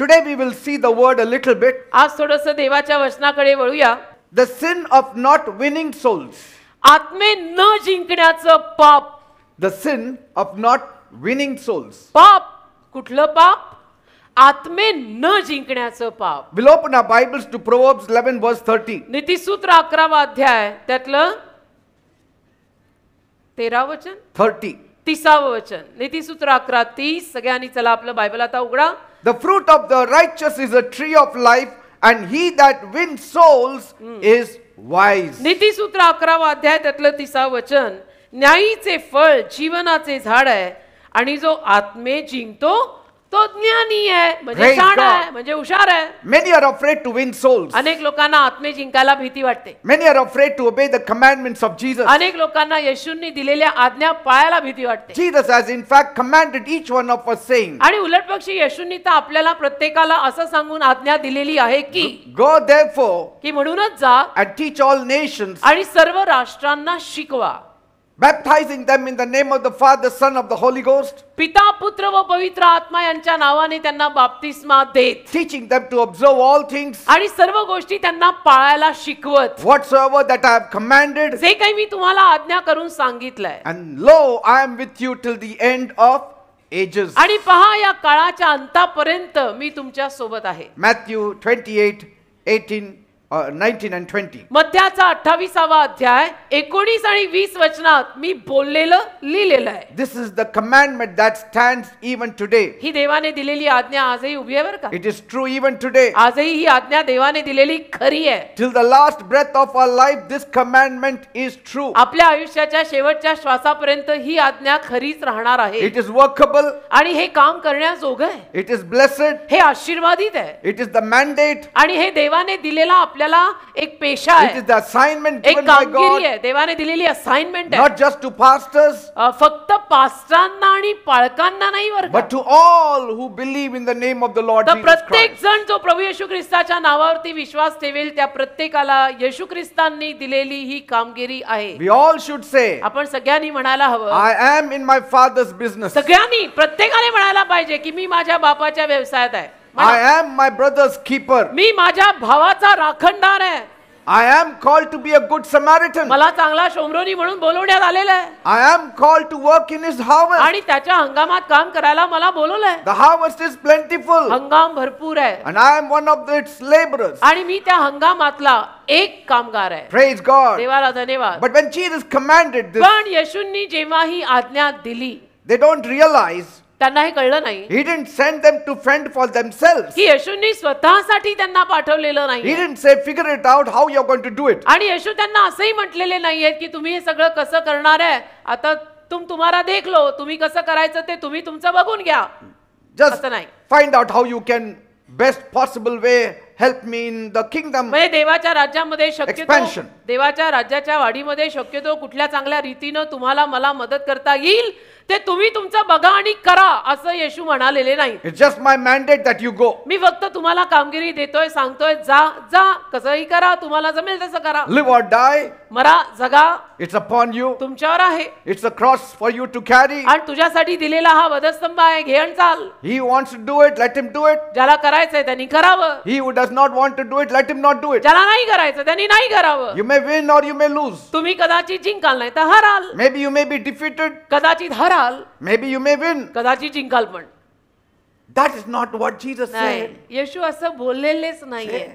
Today we will see the word a little bit. आज थोडंसं देवाच्या वचनाकडे वळूया. The sin of not winning souls. आत्मे न जिंकण्याचं पाप. The sin of not winning souls. पाप कुठलं पाप? आत्मे न जिंकण्याचं पाप. We'll open our Bibles to Proverbs 11 verse 30. नीतिसूत्र 11वा अध्याय त्यातलं 13 वचन 30. 30व वचन. नीतिसूत्र 11:30. सगळ्यांनी चला आपलं बायबल आता उघडा. The fruit of the righteous is a tree of life, and he that wins souls is wise. नीतिसूत्र 11वा अध्याय त्यातलं 30व वचन. न्यायीचे फळ जीवनाचे झाड आहे आणि जो आत्मे जिंकतो तो ज्ञानी आहे, म्हणजे शहाणा आहे, म्हणजे हुशार आहे. Many are afraid to win souls. अनेक लोकांना आत्मे जिंकायला भीती वाटते. Many are afraid to obey the commandments of Jesus. अनेक लोकांना येशूंनी दिलेल्या आज्ञा पाळायला भीती वाटते. Jesus has in fact commanded each one of us saying, आणि उलटपक्षी येशूंनी तर आपल्याला प्रत्येकाला असं सांगून आज्ञा दिलेली आहे की go therefore की म्हणूनच जा and teach all nations, आणि सर्व राष्ट्रांना शिकवा, baptizing them in the name of the Father, Son of the Holy Ghost, पिता पुत्र व पवित्र आत्मा यांच्या नावाने त्यांना बाप्तिस्मा देत, teaching them to observe all things आणि सर्व गोष्टी त्यांना पाळायला शिकवत, whatsoever that I have commanded, जे काही मी तुम्हाला आज्ञा करून सांगितलंय. and lo, I am with you till the end of ages. आणि पहा या काळाच्या अंतापर्यंत मी तुमच्या सोबत आहे. Matthew 28, 18, 19 and 20. मत्थ्याचा 28वा अध्याय 19 आणि 20 वचनात मी बोललेलं लिहिलेलं आहे. This is the commandment that stands even today. ही देवाने दिलेली आज्ञा आजही उभी आहे बरं का. It is true even today. आजही ही आज्ञा देवाने दिलेली खरी आहे. Till the last breath of our life, this commandment is true. आपल्या आयुष्याच्या शेवटच्या श्वासापर्यंत ही आज्ञा खरीच राहणार आहे. It is workable. आणि हे काम करण्याजोगं आहे. It is blessed. हे आशीर्वादित आहे. It is the mandate. आणि हे देवाने दिलेला आपल्याला एक पेशा It is आहे, the assignment एक given by कामगिरी God, आहे. देवाने दिलेली असाइनमेंट आहे. not just to pastors, फक्त पास्टरांना आणि पाळकांना नाही बरं का, but to all who believe in the name of the Lord तर Jesus प्रत्येक Christ. जण जो प्रभू येशू ख्रिस्ताच्या नावावरती विश्वास ठेवेल त्या प्रत्येकाला येशू ख्रिस्तांनी दिलेली ही कामगिरी आहे. We all should say, आपण सगळ्यांनी म्हणायला हवं, I am in my Father's business. सगळ्यांनी प्रत्येकाने म्हणायला पाहिजे की मी माझ्या बापाच्या व्यवसायात आहे. I am my brother's keeper. मी माझ्या भावाचा राखणदार आहे. I am called to be a good Samaritan. मला चांगला शोमरोनी म्हणून बोलवण्यात आलेलं आहे. I am called to work in his harvest. आणि त्याच्या हंगामात काम करायला मला बोलवलंय. The harvest is plentiful, हंगाम भरपूर आहे and I am one of its laborers. आणि मी त्या हंगामातला एक कामगार आहे. Praise God. देवाला धन्यवाद. But when Jesus commanded this, पण येशूंनी जेव्हा ही आज्ञा दिली they don't realize त्यांना हे कळलं नाही He didn't send them to fend for themselves. की येशूंनी स्वतःसाठी त्यांना पाठवलेलं He नाही. didn't say, figure it out how you're going to do it. आणि येशू त्यांना असंही म्हटलेले नाहीयेत की तुम्ही हे सगळं कसं करणार आहे, आता तुम्हाला देख लो, तुम्ही कसं करायचं ते तुम्ही तुमचं बघून घ्या. Just असं नाही. find out how you can best possible way help me in the kingdom. म्हणजे देवाच्या राज्यामध्ये शक्यतो, Expansion. देवाच्या राज्याच्या वाढीमध्ये शक्यतो कुठल्या चांगल्या रीतीनं तुम्हाला मला मदत करता येईल ते तुम्ही तुमचं बघा आणि करा असं येशू म्हणालेले नाही. It's just my mandate that you go. मी फक्त तुम्हाला कामगिरी देतोय, सांगतोय जा जा, कसंही करा, तुम्हाला जमेल तसं करा, Live or die, मरा जगा, it's upon you. तुमच्यावर आहे. It's a cross for you to carry. आणि तुझ्यासाठी दिलेला हा वधस्तंभ आहे, घे आणि चाल. He wants to do it, let him do it. ज्याला करायचंय त्यांनी करावं, He who does not want to do it, let him not do it. ज्याला नाही करायचं त्यांनी नाही करावं. You may win or you may lose. तुम्ही कदाचित जिंकाल नाही तर हराल, Maybe you may be defeated, कदाचित हराल, maybe you may win. कदाचित जिंकाल पण. That is not what Jesus नाही, said. येशू असं बोललेलेच नाहीये.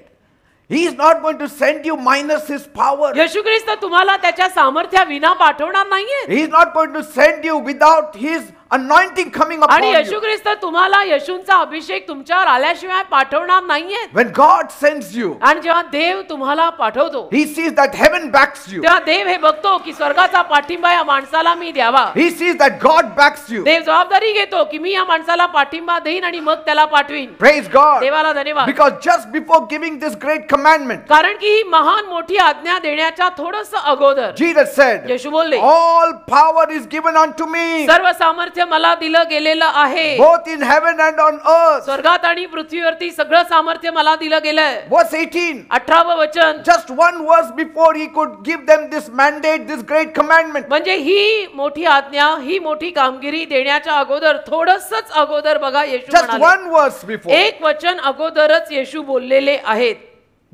He is not going to send you minus his power. येशू ख्रिस्त तुम्हाला त्याच्या सामर्थ्याविना पाठवणार नाहीये. He is not going to send you without his anointing coming upon आणि येशू you. ख्रिस्त तुम्हाला येशूंचा अभिषेक तुमच्यावर आल्याशिवाय पाठवणार नाहीये. When God sends you, आणि जेव्हा देव तुम्हाला पाठवतो he sees that heaven backs you. तेव्हा देव हे बघतो की स्वर्गाचा पाठिंबा या माणसाला मी द्यावा. He sees that God backs you. देव जबाबदारी घेतो की मी या माणसाला पाठिंबा देईन आणि मग त्याला पाठवीन. Praise God. देवाला धन्यवाद. Because just before giving this great commandment, कारण की ही महान मोठी आज्ञा देण्याच्या थोडस अगोदर Jesus said, येशू बोलले, all power is given unto me. सर्व सामर्थ्य सामर्थ्य मला दिलं गेलेलं आहे. both in heaven and on earth. स्वर्गात आणि पृथ्वीवरती सगळं सामर्थ्य मला दिलं गेलंय. Verse 18. 18व वचन. Just one verse before he could give them this mandate, this great commandment. म्हणजे ही मोठी आज्ञा, ही मोठी कामगिरी देण्याच्या अगोदर, थोडंसंच अगोदर बघा येशू Just म्हणाले. one verse before. एक वचन अगोदरच येशू बोललेले आहेत.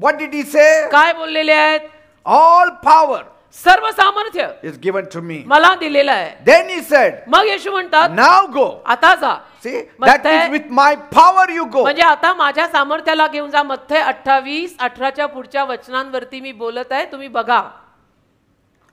What did he say? काय बोललेले आहेत? All power सर्व सामर्थ्य is given to me. मला दिलेलं आहे. Then he said, मग येशू म्हणतात, now go. आता जा. See, Matthieu- that is with my power you go. म्हणजे आता माझ्या सामर्थ्याला घेऊन जा. मत्थय 28:18च्या पुढच्या वचनांवरती मी बोलत आहे, तुम्ही बघा.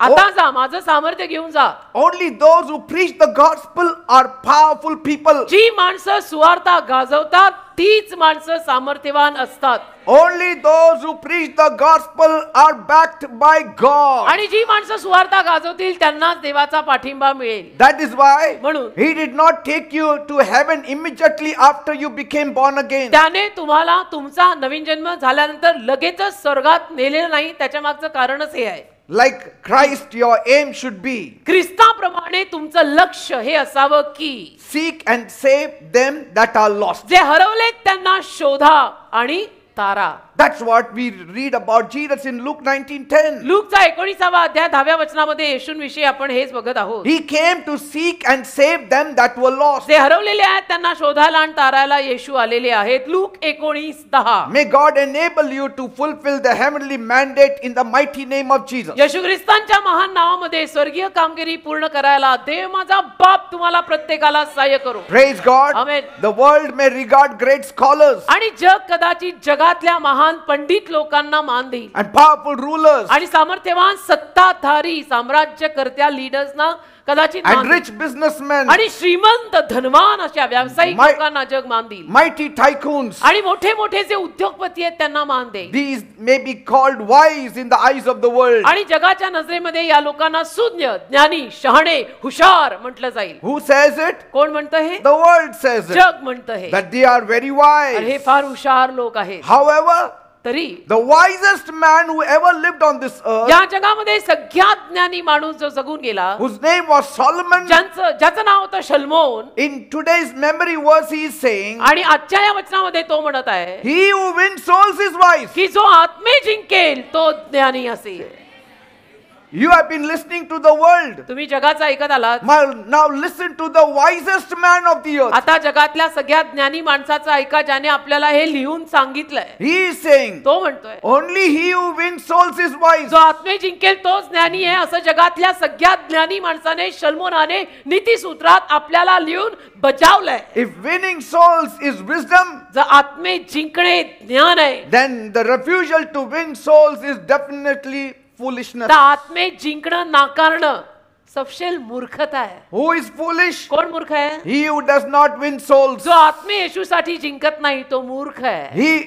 आता जा, माझं सामर्थ्य घेऊन जा. Only those who preach the gospel are powerful people. जी माणसं सुवार्ता गाजवतात तीच माणसं सामर्थ्यवान असतात. Only those who preach the gospel are backed by God. आणि जी माणसं सुवार्ता गाजवतील त्यांनाच देवाचा पाठिंबा मिळेल. That is why म्हणून he did not take you to heaven immediately after you became born again. त्याने तुम्हाला तुमचा नवीन जन्म झाल्यानंतर लगेचच स्वर्गात नेलेलं नाही. त्याच्या मागचं कारणच हे आहे. Like Christ, your aim should be ख्रिस्ताप्रमाणे तुमचं लक्ष हे असावं की seek and save them that are lost. जे हरवलेत त्यांना शोधा आणि तारा. That's what we read about Jesus in Luke 19:10. लूकचा 19वा अध्याय 10व्या वचनामध्ये येशूंविषयी आपण हेच बघत आहोत. He came to seek and save them that were lost. जे हरवलेले आहेत त्यांना शोधायला आणि तारायला येशू आलेले आहेत. Look 19:10. May God enable you to fulfill the heavenly mandate in the mighty name of Jesus. येशू ख्रिस्तांच्या महान नावामध्ये स्वर्गीय कामगिरी पूर्ण करायला देव माझा बाप तुम्हाला प्रत्येकाला सहाय्य करो. Praise God. Amen. The world may regard great scholars आणि जग कदाचित जगातल्या महान पंडित लोकांना मान देईल and powerful rulers आणि सामर्थ्यवान सत्ताधारी साम्राज्यकर्त्या लीडर्सना कदाचित मान and देईल. rich businessmen, आणि श्रीमंत धनवान अशा व्यावसायिक My- लोकांना जग मान देईल. mighty tycoons. आणि मोठे मोठे जे उद्योगपती आहेत त्यांना मान देईल. These may be called wise in the eyes of the world. आणि जगाच्या नजरेमध्ये या लोकांना सुज्ञ, ज्ञानी, शहाणे, हुशार म्हटलं जाईल. Who says it? कोण म्हणतं हे? The world says it. जग म्हणतं हे. That they are very आणि हे wise. फार हुशार लोक आहेत. However, तरी the wisest man who ever lived on this earth, या जगामध्ये सगळ्यात ज्ञानी माणूस जो जगून गेला, whose name was Solomon, ज्याचं नाव होतं शल्मोन, in today's memory verse he is saying, आणि आजच्या या वचनामध्ये तो म्हणत आहे he who wins souls is wise. की जो आत्मे जिंकेल तो ज्ञानी असेल. You have been listening to the world. तुम्ही जगाचा ऐकत आलात. Now listen to the wisest man of the earth. आता जगातल्या सगळ्यात ज्ञानी माणसाचं ऐका ज्याने आपल्याला हे लिहून सांगितलंय. He is saying, तो म्हणतोय only he who wins souls is wise. जो आत्मे जिंकेल तोच ज्ञानी आहे असं जगातल्या सगळ्यात ज्ञानी माणसाने शल्मोनाने नीतिसूत्रात आपल्याला लिहून बजावलंय. If winning souls is wisdom, जर आत्मे जिंकणे ज्ञान आहे then the refusal to win souls is definitely foolishness. तर आत्मे जिंकणं नाकारणं सपशेल मूर्खता आहे. Who is foolish? कोण मूर्ख आहे? He who does not win souls. जो आत्मे येशूसाठी जिंकत नाही तो मूर्ख आहे. He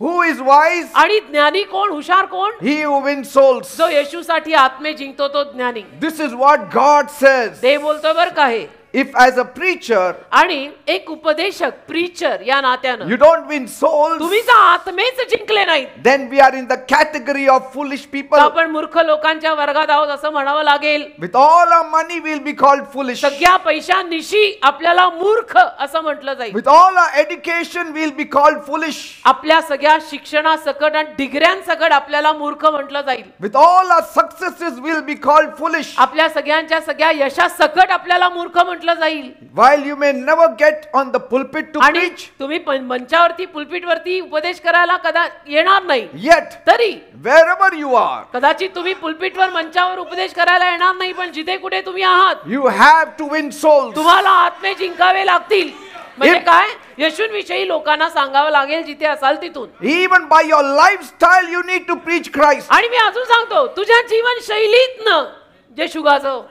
who is wise? आणि ज्ञानी कोण, हुशार कोण? He who wins souls. जो येशूसाठी आत्मे जिंकतो तो ज्ञानी. This is what God says. देव बोलतोय बरं का हे. If as a preacher आणि एक उपदेशक, प्रीचर या नात्यानं you don't win souls, तुम्ही जर आत्मेच जिंकले नाहीत then we are in the category of foolish तर people. आपण मूर्ख लोकांच्या वर्गात आहोत असं म्हणावं लागेल. With all our money we'll be called foolish. सगळ्या पैशांनिशी आपल्याला मूर्ख असं म्हटलं जाईल. With all our education we'll be called foolish. आपल्या सगळ्या शिक्षणासकट आणि डिग्र्यांसकट आपल्याला मूर्ख म्हटलं जाईल. With all our successes we'll be called foolish. आपल्या सगळ्यांच्या सगळ्या यशासकट आपल्याला मूर्ख म्हटलं जाईल. While you may never get on the pulpit to आणि preach, तुम्ही मंचावरती पुलपिटवरती उपदेश करायला कदाचित येणार नाही. yet तरी wherever you are, कदाचित तुम्ही पुलपिटवर मंचावर उपदेश करायला येणार नाही, पण जिथे कुठे तुम्ही आहात you have to win souls. तुम्हाला आत्मे जिंकावे लागतील. म्हणजे If- काय? येशूंविषयी लोकांना सांगावं लागेल जिथे असाल तिथून. Even by your lifestyle you need to preach Christ. आणि मी अजून सांगतो तुझ्या जीवनशैलीतनं येशू गाजव.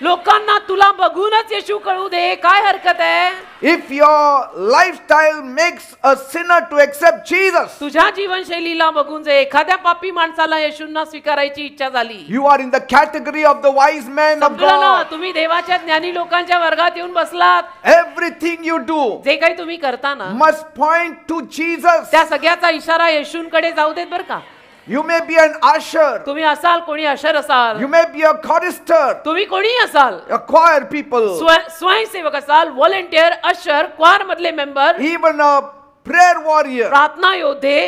लोकांना तुला बघूनच येशू कळू दे. काय हरकत आहे? If your lifestyle makes a sinner to accept Jesus, तुझ्या जीवनशैलीला बघून जर एखाद्या पापी माणसाला येशूंना स्वीकारायची इच्छा झाली, you are in the category of the wise men of समजलं ना? God. तुम्ही देवाच्या ज्ञानी लोकांच्या वर्गात येऊन बसलात. Everything you do जे काही तुम्ही करता ना must point to Jesus. त्या सगळ्याचा इशारा येशूंकडे जाऊ देत बरं का. You may be an usher. तुम्ही असाल कोणी अशर असाल, You may be a chorister, तुम्ही कोणी असाल, a choir people, स्वयंसेवक असाल, व्हॉलंटियर, अशर, क्वार मधले member, even a prayer warrior. प्रार्थना योद्धे.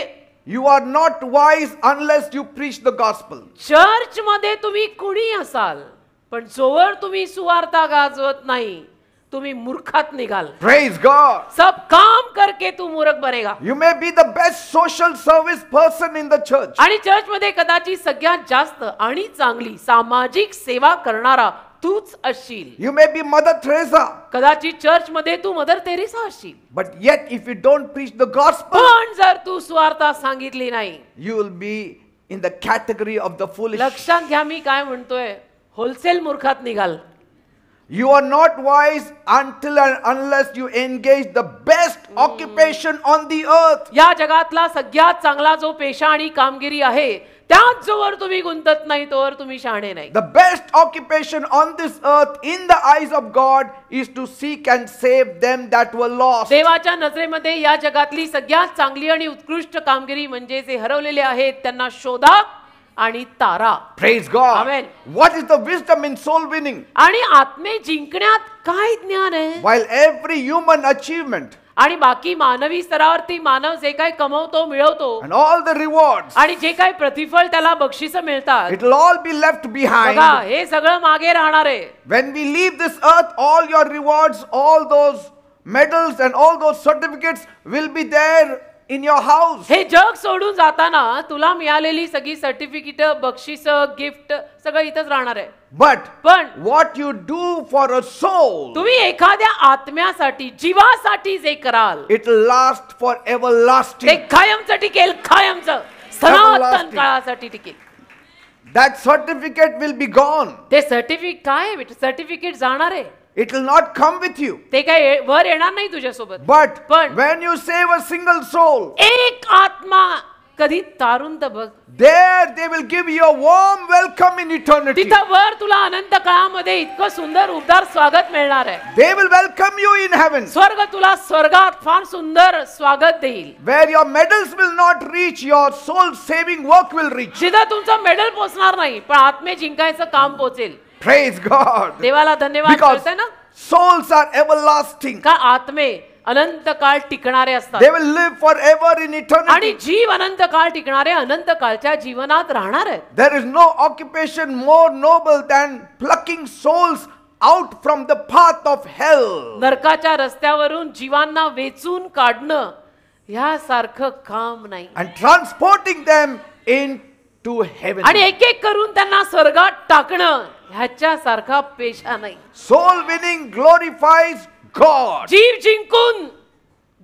You are not wise unless you preach the gospel. Church मध्ये तुम्ही कुणी असाल, पण जोवर तुम्ही सुवार्ता गाजवत नाही, तुम्ही मूर्खात निघाल. Praise God. सब काम करके तू मूर्ख बनेगा. You may be the best social service person in the church. आणि चर्च मध्ये कदाचित सगळ्यात जास्त आणि चांगली सामाजिक सेवा करणारा तूच असशील. You may be Mother Teresa. कदाचित चर्च मध्ये तू मदर तेरेसा असशील. But yet if you don't preach the gospel, पण जर तू सुवार्ता सांगितली नाही, you will be in the category of the foolish. लक्षात घ्या मी काय म्हणतोय, होलसेल मूर्खात निघाल. You are not wise until and unless you engage the best occupation on the earth. या जगातला सगळ्यात चांगला जो पेशा आणि कामगिरी आहे, त्यात जोवर तुम्ही गुंतत नाही तोवर तुम्ही शहाणे नाही. The best occupation on this earth in the eyes of God is to seek and save them that were lost. देवाच्या नजरेमध्ये या जगातली सगळ्यात चांगली आणि उत्कृष्ट कामगिरी म्हणजे जे हरवलेले आहेत त्यांना शोधा आणि तारा. Praise God. Amen. What is the wisdom in soul winning? आणि आत्मे जिंकण्यात काय ज्ञान आहे? While every human achievement आणि बाकी मानवी स्तरावरती मानव जे काही कमवतो मिळवतो and all the rewards, आणि जे काही प्रतिफळ त्याला बक्षीस मिळतात, it will all be left बघा behind. हे सगळं मागे राहणार आहे. When we leave this earth, all your rewards, all those medals and all those certificates will be there in your house. हे जग सोडून जाताना तुला मिळालेली सगळी सर्टिफिकेट, बक्षीस, गिफ्ट सगळं इथंच राहणार आहे. पण What you do for a soul, तुम्ही एखाद्या आत्म्यासाठी, जीवासाठी जे कराल, it will last for ते everlasting. कायमचं टिकेल, कायमचं सनातन Everlasting. काळासाठी टिकेल. That certificate will be gone. ते सर्टिफिकेट काय आहे बेटा? सर्टिफिकेट जाणार आहे, It will not come with you. ते काय वर येणार नाही तुझ्यासोबत. But पण when you save a single soul, एक आत्मा कधी तारून तर बघ, there they will give you a warm welcome in eternity. तिथं वर तुला अनंत काळामध्ये इतकं सुंदर उबदार स्वागत मिळणार आहे. They will welcome you in heaven, स्वर्ग तुला स्वर्गात फार सुंदर स्वागत देईल, where your medals will not reach, your soul saving work will reach. जिथं तुमचं मेडल पोचणार नाही, पण आत्मे जिंकायचं काम पोचेल. Praise God. देवाला धन्यवाद. Because कळतंय ना? souls are everlasting. का आत्मे अनंत काळ टिकणारे असतात, They will live forever in आणि eternity. जीव अनंत काळ टिकणारे अनंत काळच्या जीवनात राहणार आहेत. There is no occupation more noble than plucking souls out from the path of hell. नरकाच्या रस्त्यावरून जीवांना वेचून काढणं ह्यासारखं काम नाही, And transporting them into heaven. आणि एक एक करून त्यांना स्वर्गात टाकणं ह्याच्यासारखा पेशा नाही. Soul winning glorifies God जीव जिंकून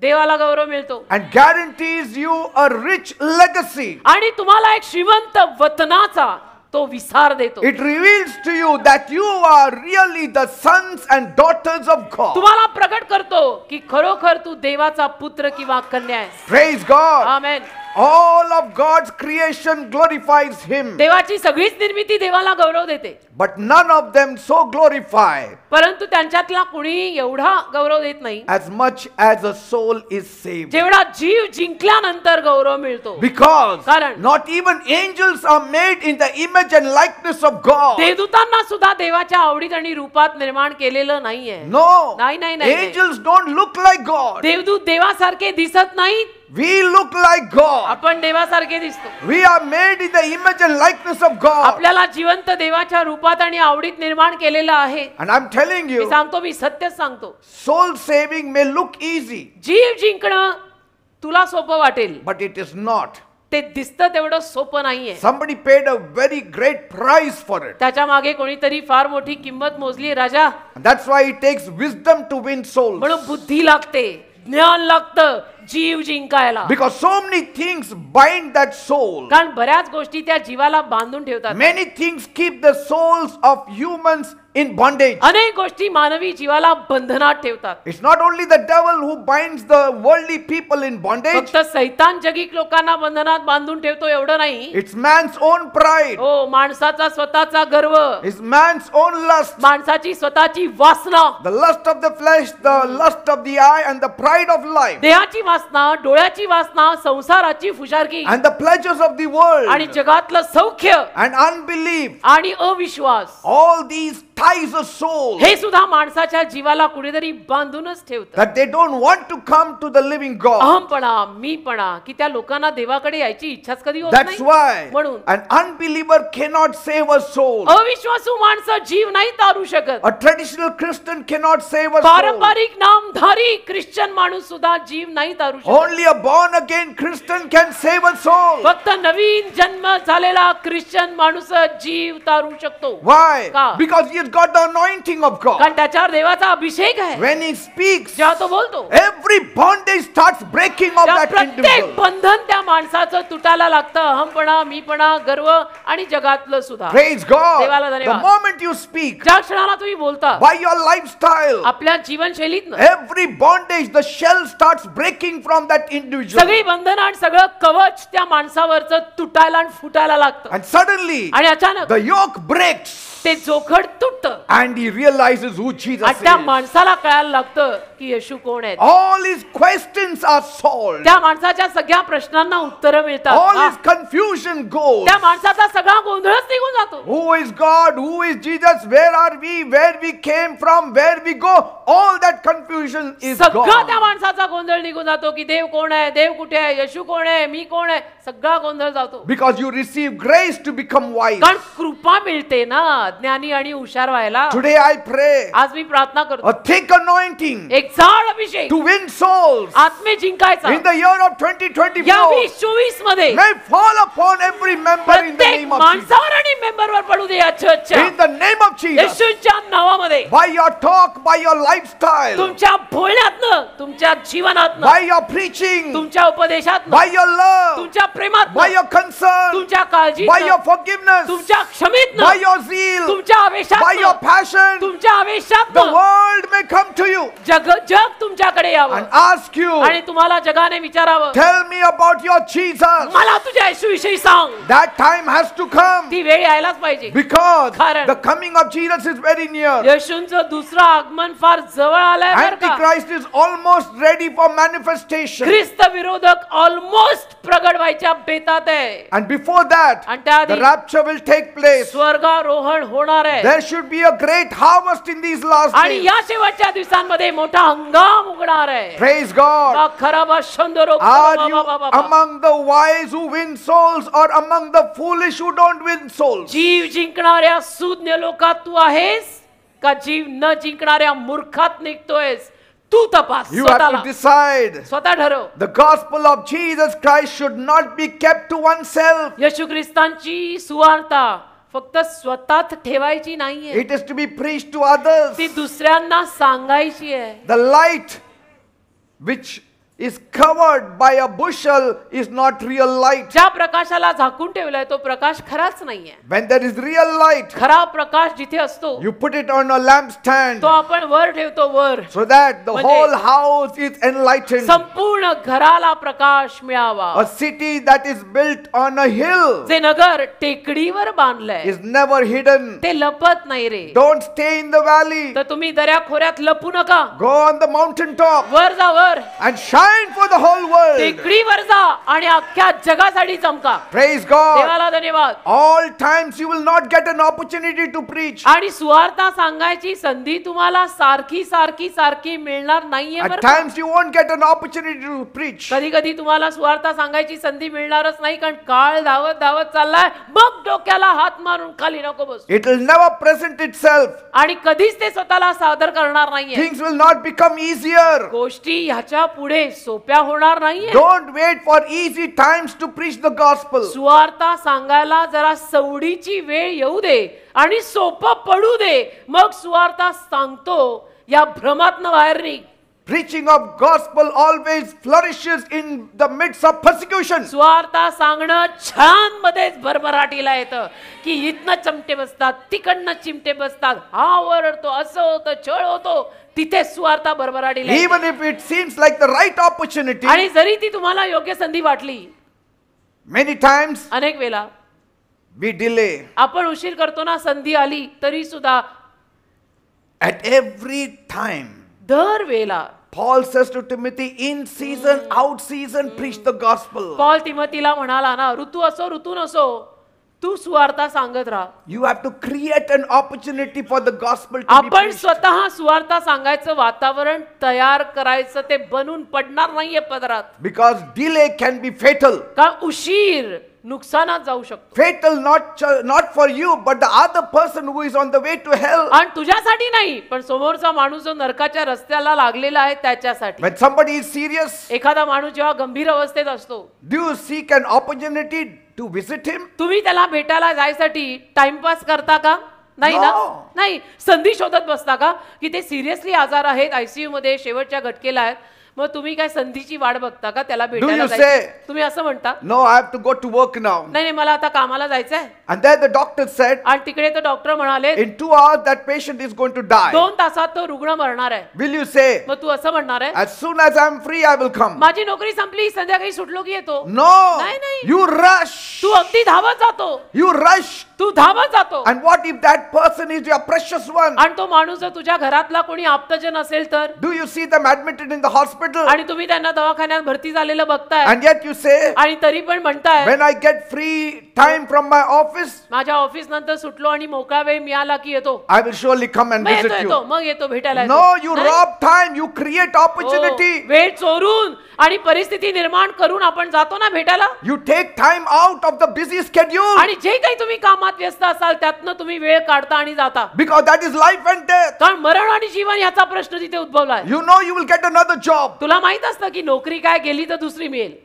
देवाला गौरव मिळतो, and guarantees you a rich legacy. आणि तुम्हाला एक श्रीमंत वतनाचा तो विसार देतो. It reveals to you that you are really the sons and daughters of God. तुम्हाला प्रकट करतो की खरोखर तू देवाचा पुत्र किंवा कन्या आहेस. Praise God. Amen. All of God's creation glorifies Him, देवाची सगळीच निर्मिती देवाला गौरव देते, but none of them so glorify परंतु त्यांच्यातला कुणी एवढा गौरव देत नाही as much as a soul is saved. जेवढा जीव जिंकल्यानंतर गौरव मिळतो. Because कारण not even angels are made in the image and likeness of God. देवदूतांना सुद्धा देवाच्या आवडीत आणि रूपात निर्माण केलेलं नाहीये. No, नाही, नाही, नाही. angels don't look like God. देवदूत देवासारखे दिसत नाहीत, We look like God. आपण देवासारखे दिसतो. We are made in the image and likeness of God. आपल्याला जिवंत देवाच्या रूपात आणि आवडीत निर्माण केलेलं आहे. And I'm telling me you, सांगतो, मी सत्य सांगतो, soul saving may look easy, जीव जिंकणं तुला सोपं वाटेल, but it is not. ते दिसतं तेवढं सोपं नाहीये. Somebody paid a very great price for it. त्याच्या मागे कोणीतरी फार मोठी किंमत मोजली राजा. And that's why it takes wisdom to win souls. म्हणून बुद्धी लागते, ज्ञान लागतं जीव जिंकायला. Because so many things bind that soul. कारण बऱ्याच गोष्टी त्या जीवाला बांधून ठेवतात. Many things keep the souls of humans in bondage. अनेक गोष्टी मानवी जीवाला बंधनात ठेवतात. It's not only the devil who binds the worldly people in bondage. फक्त सैतान जगिक लोकांना बंधनात बांधून ठेवतो एवढं नाही. It's man's own pride. हो, माणसाचा स्वतःचा गर्व, It's man's own lust. माणसाची स्वतःची वासना, The lust of the flesh, the lust of the eye, and the pride of life. देहाची वासना, डोळ्याची वासना, संसाराची फुशारकी And the pleasures of the world. आणि जगातलं सौख्य And unbelief. आणि अविश्वास, All these ties a soul. हे सुद्धा माणसाच्या जीवाला कुणीतरी बांधूनच ठेवतं. That they don't want to come to the living God. अहमपणा, मीपणा, की त्या लोकांना देवाकडे यायची इच्छाच कधी होत That's नाही. why म्हणून an unbeliever cannot save a soul. अविश्वासू माणसं जीव नाही तारू शकत. A traditional Christian cannot save a soul. पारंपरिक नामधारी ख्रिश्चन माणूस सुद्धा जीव नाही तारू शकत. Only a born again Christian can save a soul. फक्त नवीन जन्म झालेला ख्रिश्चन माणूस जीव तारू शकतो. Why? का? Because he has got the anointing of God. कारण त्याच्यावर देवाचा अभिषेक आहे. When he speaks, जेव्हा तो बोलतो, every bondage starts breaking of त्या that प्रत्येक individual. बंधन त्या माणसाचं तुटायला लागतं. अहमपणा, मीपणा, गर्व आणि जगातलं सुद्धा. Praise God. देवाला The धन्यवाद. moment you speak, ज्या क्षणाला तुम्ही बोलता, by your lifestyle, आपल्या जीवनशैलीतनं every bondage, the shell starts breaking from that individual. सगळी बंधन आणि सगळं कवच त्या माणसावरचं तुटायला आणि फुटायला लागतं. And suddenly, आणि अचानक the yoke breaks. ते जोखड तुटतं And he realizes who Jesus आणि त्या is. माणसाला कळायला लागतं की येशू कोण आहे. All his questions are solved. त्या माणसाच्या सगळ्या प्रश्नांना उत्तरं All मिळतात. his confusion goes. त्या माणसाचा सगळा गोंधळच निघून जातो. Who is God? Who is Jesus? Where are we? Where we came from? Where we go? All that confusion is सगळा त्या gone. माणसाचा गोंधळ निघून जातो की देव कोण आहे, देव कुठे आहे, येशू कोण आहे, मी कोण आहे, सगळा गोंधळ जातो. Because you receive grace to become wise. कारण कृपा मिळते ना ज्ञानी आणि हुशार व्हायला. Today I pray आज मी प्रार्थना करतो, a thick anointing एक जाड अभिषेक to win souls आत्मे जिंकायचा in the year of या 2024 2024 मध्ये may fall upon every member in the प्रत्येक name of Jesus. माणसावर आणि मेंबरवर पडू दे या चर्चच्या In the name of Jesus. येशूच्या नावामध्ये. By your talk, by your lifestyle, तुमच्या बोलण्यातनं, तुमच्या जीवनातनं, by your preaching, तुमच्या उपदेशातनं, by your love, तुमच्या by प्रेमातनं, your concern, तुमच्या by your काळजीतनं, forgiveness, तुमच्या by क्षमेतनं, your zeal, तुमच्या by your आवेशातनं, passion, तुमच्या the आवेशातनं world may come to you जग तुमच्याकडे यावं and ask you, आणि तुम्हाला जगाने विचारावं, tell me about your Jesus. मला तुझ्या येशूविषयी सांग. That time has to come ती वेळ यायलाच पाहिजे. because कारण the coming of Jesus is very near. येशूंचं दुसरं आगमन फार जवळ आलंय बरं का. Antichrist is almost ready for manifestation. ख्रिस्त विरोधक ऑलमोस्ट प्रगट व्हायच्या बेतात आहे. And before that, आणि त्याआधी the rapture will take place. स्वर्गारोहण होणार आहे. There should be a great harvest in these last आणि days. या शेवटच्या दिवसांमध्ये मोठा हंगाम उगणार आहे. Praise God. Are you among the wise who win souls or among the foolish who don't win souls? जीव जिंकणाऱ्या सुज्ञ लोकात तू आहेस का जीव न जिंकणाऱ्या मूर्खात निघतोयस? तू तपास You have to स्वतःला. decide. स्वतः ठरव. The gospel of Jesus Christ should not be kept to oneself. येशू ख्रिस्तांची सुवार्ता फक्त स्वतःत ठेवायची नाहीये, It is to be preached to others. ती दुसऱ्यांना सांगायची आहे. The light which is covered by a bushel is not real light. ज्या प्रकाशाला झाकून ठेवलाय तो प्रकाश खराच नाहीये. When there is real light, खरा प्रकाश जिथे असतो you put it on a lampstand तो आपण वर ठेवतो, वर, so that the म्हणजे whole house is enlightened. संपूर्ण घराला प्रकाश मिळावा. A city that is built on a hill जे नगर टेकडीवर बांधलंय is never hidden. ते लपत नाही रे. Don't stay in the valley. तर तुम्ही दऱ्या खोऱ्यात लपू नका. Go on the mountain top वर जा, वर and shine for the whole world. टेकडीवर जा आणि अख्ख्या जगासाठी चमका. Praise God. देवाला धन्यवाद. All times you will not get an opportunity to preach. आणि सुवार्ता सांगायची संधी तुम्हाला सारखी सारखी सारखी मिळणार नाहीये At बरं का. times you won't get an opportunity to preach. कधी कधी तुम्हाला सुवार्ता सांगायची संधी मिळणारच नाही, कारण काळ धावत धावत चाललाय. मग डोक्याला हात मारून खाली नको बस. It will never present itself. आणि कधीच ते स्वतःला सादर करणार नाहीये. Things will not become easier. गोष्टी ह्याच्या पुढे सोप्या होणार नाहीये. Don't wait for easy times to preach the gospel. सुवार्ता सांगायला जरा सवडीची वेळ येऊ दे आणि सोपं पडू दे, मग सुवार्ता सांगतो या भ्रमातनं बाहेर निघ. Preaching of gospel always flourishes in the midst of persecution. सुवार्ता सांगणं छान मध्येच भरभराटीला येतं की इथनं चमटे बसतात, तिकडनं चिमटे बसतात, हा ओरडतो, असं होतं, छळ होतो, तिथे सुवार्ता भरभराटीला येते. Even if it seems like the right opportunity, आणि जरी ती तुम्हाला योग्य संधी वाटली, many times अनेक वेळा we delay. आपण उशीर करतो ना, संधी आली तरी सुद्धा. At every time, दर वेळेला Paul says to Timothy, in season, out season, preach the gospel. Paul तिमोथीला म्हणाला ना, ऋतू असो ऋतू नसो, तू सुवार्ता सांगत राहा. You have to create an opportunity for the gospel to be आपण preached. स्वतः सुवार्ता सांगायचं वातावरण तयार करायचं, ते बनून पडणार नाहीये पदरात. Because delay can be fatal. का उशीर नुकसानात जाऊ शकतो. Fatal not for you, but the other person who is on the way to hell. आणि तुझ्यासाठी नाही, पण समोरचा माणूस जो नरकाच्या रस्त्याला लागलेला आहे त्याच्यासाठी. When somebody is serious, एखादा माणूस जेव्हा गंभीर अवस्थेत असतो, do you seek an opportunity to visit him? तुम्ही त्याला भेटायला जायसाठी टाइमपास करता का? नाही ना. No. नाही, संधी शोधत बसता का की ते सिरियसली आजार आहेत, आयसीयू मध्ये शेवटच्या घटकेला आहेत, मग तुम्ही काय संधीची वाट बघता का त्याला भेटायला you जायचं? say, तुम्ही असं म्हणता, No, I have to go to work now. नाही नाही, मला आता कामाला जायचंय. And then the doctor said, आणि तिकडे तर डॉक्टर म्हणाले in 2 hours that patient is going to die. 2 तासात तो रुग्ण मरणार आहे. Will you say, मग तू असं म्हणणार आहे, as soon as I'm free, I will come? माझी नोकरी संपली, संध्याकाळी सुटलो की येतो? No, नाही, नाही. you rush. तू अगदी धावत जातो, You rush. तू धावत जातो. And what if that person is your precious one? आणि तो माणूस जर तुझ्या घरातला कोणी आप्तजन असेल तर? Do you see them admitted in the hospital? आणि तुम्ही त्यांना दवाखान्यात भरती झालेलं बघताय, And yet you say, आणि तरी पण म्हणताय, when I get free time from my office, माझ्या ऑफिस नंतर सुटलो आणि मोकळा वेळ मिळाला की येतो. I will surely come and मग येतो visit येतो you. मग येतो भेटायला येतो. No, you नाही? rob time, you create हो, opportunity. वेळ चोरून आणि परिस्थिती निर्माण करून आपण जातो ना भेटायला. You take time out of the busy schedule. आणि जे काही तुम्ही कामात व्यस्त असाल त्यातनं तुम्ही वेळ काढता आणि जाता. Because that is life and death. कारण मरण आणि जीवन याचा प्रश्न तिथे उद्भवलाय. You know you will get another job. तुला माहित असतं की नोकरी काय गेली तर दुसरी मिळेल.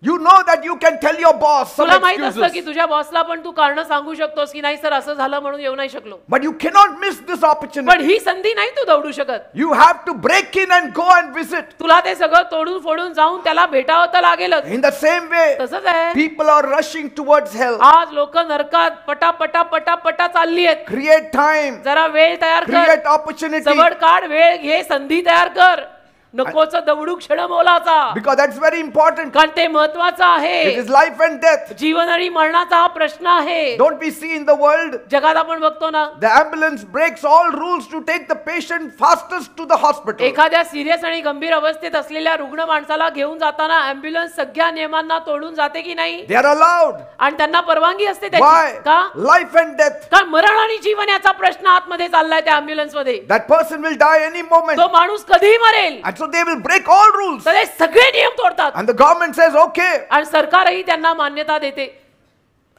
You know that you can tell your boss some तुला माहित असतं की excuses. तुझ्या बॉसला पण तू कारण सांगू शकतोस की नाही सर असं झालं म्हणून येऊ नाही शकलो. But you cannot miss this पण opportunity. ही संधी नाही तू दौडू शकत. You have to break in and go and visit. तुला ते सगळं तोडून फोडून जाऊन त्याला भेटावं तर लागेलच. In the same way, तसंच आहे. people are rushing towards hell. आज लोक नरकात पटापटा पटापटा चालली आहेत. Create time. जरा वेळ तयार कर, Create opportunity. सवड काढ, वेळ घे, संधी तयार कर. नकोच दवडू क्षण मोलाचा, Because that's very important. कारण ते महत्वाचं It आहे. is life and death. जीवन आणि मरणाचा हा प्रश्न आहे. Don't we see in the world, जगात आपण बघतो ना, the ambulance breaks all rules to take the patient fastest to the hospital. एखाद्या सिरियस आणि गंभीर अवस्थेत असलेल्या रुग्ण माणसाला घेऊन जाताना अँब्युलन्स सगळ्या नियमांना तोडून जाते की नाही? They are allowed. आणि त्यांना परवानगी असते Why? त्याची. का? Life and death. कारण मरण आणि जीवन याचा प्रश्न आतमध्ये चाललाय त्या अँब्युलन्स मध्ये. That person will die any moment. तो माणूस कधीही मरेल. And so they will break all rules. तर हे सगळे नियम तोडतात. And the government says, okay. आणि सरकारही त्यांना मान्यता देते.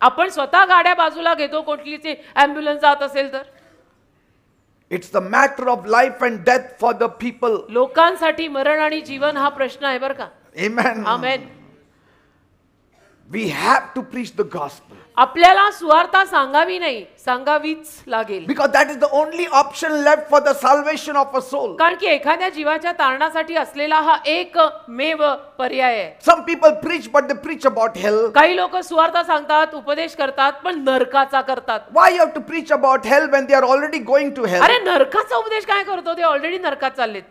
आपण स्वतः गाड्या बाजूला घेतो कुठलीची अँब्युलन्स जात असेल तर. It's the matter of life and death for the people. लोकांसाठी मरण आणि जीवन हा प्रश्न आहे बरं का. Amen. Amen. We have to preach the gospel. आपल्याला सुवार्ता सांगावी नाही, सांगावीच लागेल. Because that is the only option left for the salvation of a soul. कारण की एखाद्या जीवाच्या तारणासाठी असलेला हा एकमेव पर्याय आहे. Some people preach, but they preach about hell. काही लोक सुवार्ता सांगतात, उपदेश करतात, पण नरकाचा करतात. Why you have to preach about hell when they are already going to hell? अरे नरकाचा उपदेश काय करतो? ते ऑलरेडी नरकात चाललेत.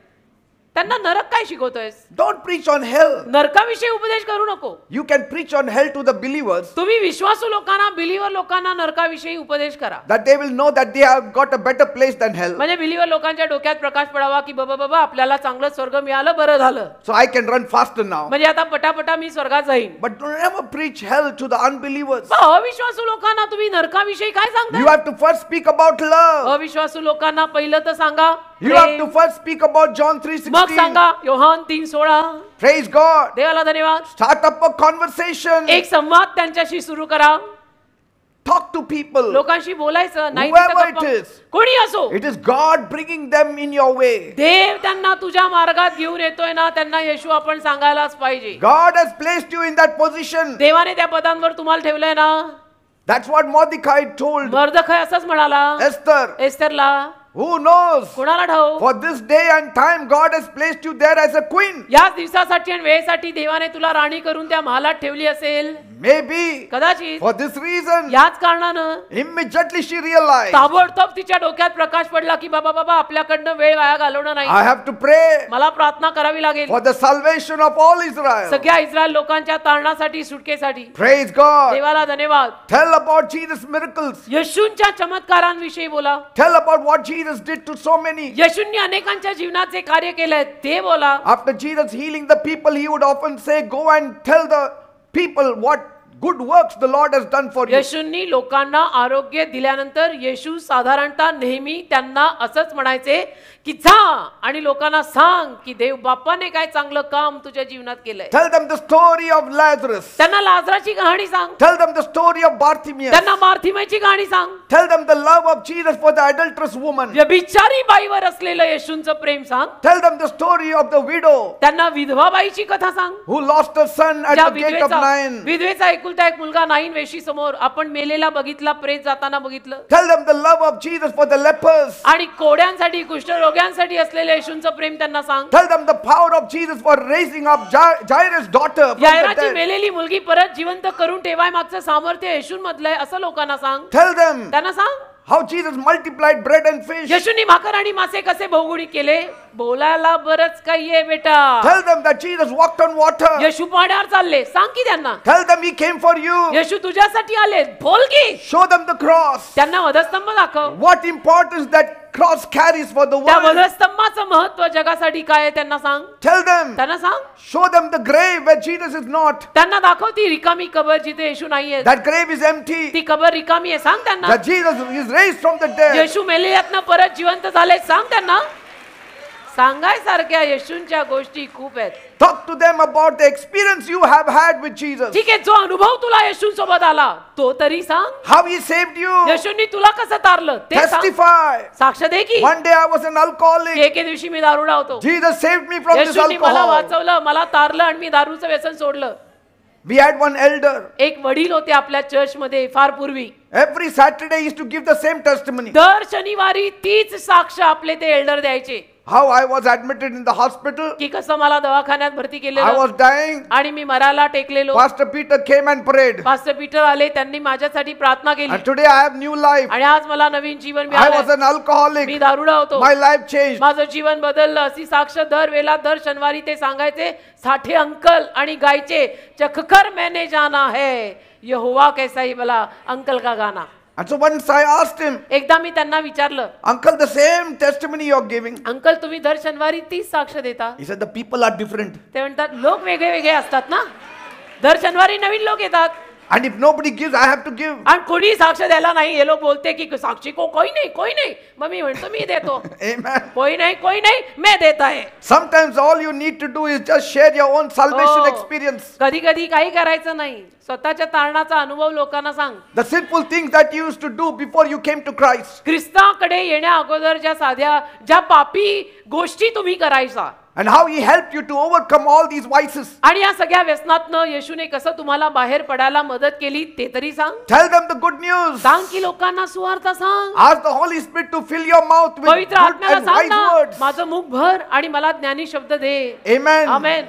त्यांना नरक काय शिकवतोयस? Don't preach on hell. नरकाविषयी उपदेश करू नको. You can preach on hell to the believers, तुम्ही विश्वासू लोकांना, बिलीवर लोकांना नरकाविषयी उपदेश करा. that they will know that they have got a better place than hell. म्हणजे बिलीवर लोकांच्या डोक्यात प्रकाश पडावा की बाबा बाबा आपल्याला चांगलं स्वर्ग मिळालं, बरं झालं. So I can run faster now. म्हणजे आता पटापटा मी स्वर्गात जाईन. But don't ever preach hell to the unbelievers. मग अविश्वासू लोकांना तुम्ही नरकाविषयी काय You सांगता? have to first speak about love. अविश्वासू लोकांना पहिलं तर सांगा You have to Prem. first speak about John मग 3:16. सांगा योहान 3:16. Praise God. देवाला धन्यवाद. Start up a conversation. एक संवाद त्यांच्याशी सुरू करा. Talk to people. लोकांशी बोलायचं नाही. Whoever तिथं it गप्पा. is. कोणी असो, It is God bringing them in your way. देव त्यांना तुझ्या मार्गात घेऊन येतोय ना, त्यांना येशू आपण सांगायलाच पाहिजे. God has placed you in that position. देवाने त्या पदांवर तुम्हाला ठेवलंय ना. That's what Mordecai told मर्दखय असंच म्हणाला Esther. एस्थरला. Who knows? कोणाला ठाऊक? For this day and time, God has placed you there as a queen. याच दिवसासाठी आणि वेळेसाठी देवाने तुला राणी करून त्या महालात ठेवली असेल. Maybe कदाचित for this reason, याच कारणानं immediately she realized, ताबडतोब तिच्या डोक्यात प्रकाश पडला की बाबा आपल्याकडनं वेळ वाया घालवणं I नाही. have to pray मला प्रार्थना करावी लागेल for the salvation of all Israel. सगळ्या इस्रायल लोकांच्या तारणासाठी, सुटकेसाठी. Praise God. देवाला धन्यवाद. Tell about Jesus' miracles. येशूंच्या चमत्कारांविषयी बोला. Tell about what Jesus did to so many. येशूंनी अनेकांच्या जीवनात जे कार्य केलंय ते बोला. After Jesus healing the people, he would often say, go and tell the people what good works the Lord has done for you. येशूंनी लोकांना आरोग्य दिल्यानंतर येशू साधारणतः नेहमी त्यांना असंच म्हणायचे की जा आणि लोकांना सांग की देव बापाने काय चांगलं काम तुझ्या जीवनात केलंय. Tell them the story of Lazarus. त्यांना लाजराची कहाणी सांग. Tell them the story of Bartimaeus. त्यांना मार्थिमेची कहाणी सांग. Tell them the love of Jesus for the adulterous woman. व्यभिचारी बाईवर असलेलं येशूंचं प्रेम सांग. Tell them the story of the widow त्यांना विधवा बाईची कथा सांग. who lost her son at ज्या the gate of Nain. विधवेचा एकुलता एक मुलगा नाईन वेशी समोर आपण मेलेला बघितला, प्रेत जाताना बघितलं. Tell them the love of Jesus for the lepers. आणि कोड्यांसाठी, कुष्ठरोग्यांसाठी असलेल्या येशूंचं प्रेम त्यांना सांग. Tell them the power of Jesus for raising up Jairus' daughter from the यायराची dead. मेलेली मुलगी परत जिवंत करून ठेवाय मागचं सामर्थ्य येशूंमधलंय असं लोकांना सांग. Tell them त्यांना सांग how Jesus multiplied bread and fish. येशूंनी भाकर आणि मासे कसे बहुगुणी केले. बोलायला बरंच काही आहे बेटा. Tell them that Jesus walked on water. येशू पाण्यावर चालले, सांग की त्यांना. Tell them he came for you. येशू तुझ्यासाठी आले, बोल की. Show them the cross. त्यांना वधस्तंभ दाखव. What importance that cross carries for the त्या world. वधस्तंभाचं महत्व जगासाठी काय आहे त्यांना सांग. Tell them. त्यांना सांग. Show them the grave where Jesus is not. त्यांना दाखव ती रिकामी कबर जिथे येशू नाहीये. That grave is empty. ती कबर रिकामी आहे, सांग त्यांना. That Jesus is raised from the dead. येशू मेलेल्यातनं परत जिवंत झाले, सांग त्यांना. सांगायसारख्या येशूंच्या गोष्टी खूप आहेत. Talk to them about the experience you have had with Jesus. ठीक आहे, जो अनुभव तुला येशूंसोबत आला तो तरी सांग. How he saved you. येशूंनी तुला कसं तारलं ते सांग. Testify. साक्ष दे की One day I was an alcoholic. एके दिवशी मी दारुडा होतो. Jesus saved me from this येशूंनी मला alcohol. वाचवलं, मला तारलं आणि मी दारूचं व्यसन सोडलं. We had one elder. एक वडील होते आपल्या चर्चमध्ये फार पूर्वी. Every Saturday he used to give the same testimony. दर शनिवारी तीच साक्ष आपले ते एल्डर द्यायचे. How I was admitted in the hospital. की कसं मला दवाखान्यात भरती I केलेलं was dying. आणि मी मरायला टेकलेलो. Pastor Peter came and prayed. Pastor Peter आले, त्यांनी माझ्यासाठी प्रार्थना केली. And today I have new life. आणि आज मला नवीन जीवन I was मिळालं. an alcoholic. मी दारुडा होतो, My life changed. माझं जीवन बदललं. अशी साक्ष दर वेळेला दर शनिवारी ते सांगायचे. साठे अंकल आणि गायचे चखकर मैंने जाना है यहोवा कैसा ही भला, अंकल का गाना. And so once I asked him, एकदा मी त्यांना विचारलं, Uncle, the same testimony you're giving. Uncle तुम्ही दर शनिवारी तीच साक्ष देता. He said, the people are different. ते म्हणतात लोक वेगळे वेगळे असतात ना, दर शनिवारी नवीन लोक येतात. And if nobody gives, I have to give. आणि कोणी साक्ष द्यायला नाही, हे लोक बोलते की साक्षी को कोई नाही, कोई नाही. मग मी म्हणतो मी देतो. Amen. कोई नाही मैं देता है. Sometimes all you need to do is just share your own salvation Oh. experience. कधी कधी काही करायचं नाही, स्वतःच्या तारणाचा अनुभव लोकांना सांग. The sinful things that you used to do before you came to Christ. ख्रिस्ताकडे येण्या अगोदर ज्या पापी गोष्टी तुम्ही करायचा And how he helped you to overcome all these vices. आणि या सगळ्या व्यसनातनं येशूने कसं तुम्हाला बाहेर पडायला मदत केली ते तरी सांग. Tell them the good news. सांग की लोकांना सुवार्ता सांग. Ask the Holy Spirit to fill your mouth with पवित्र good आत्म्याला and सांग wise ना, words. माझं मुख भर आणि मला ज्ञानी शब्द दे. Amen. Amen.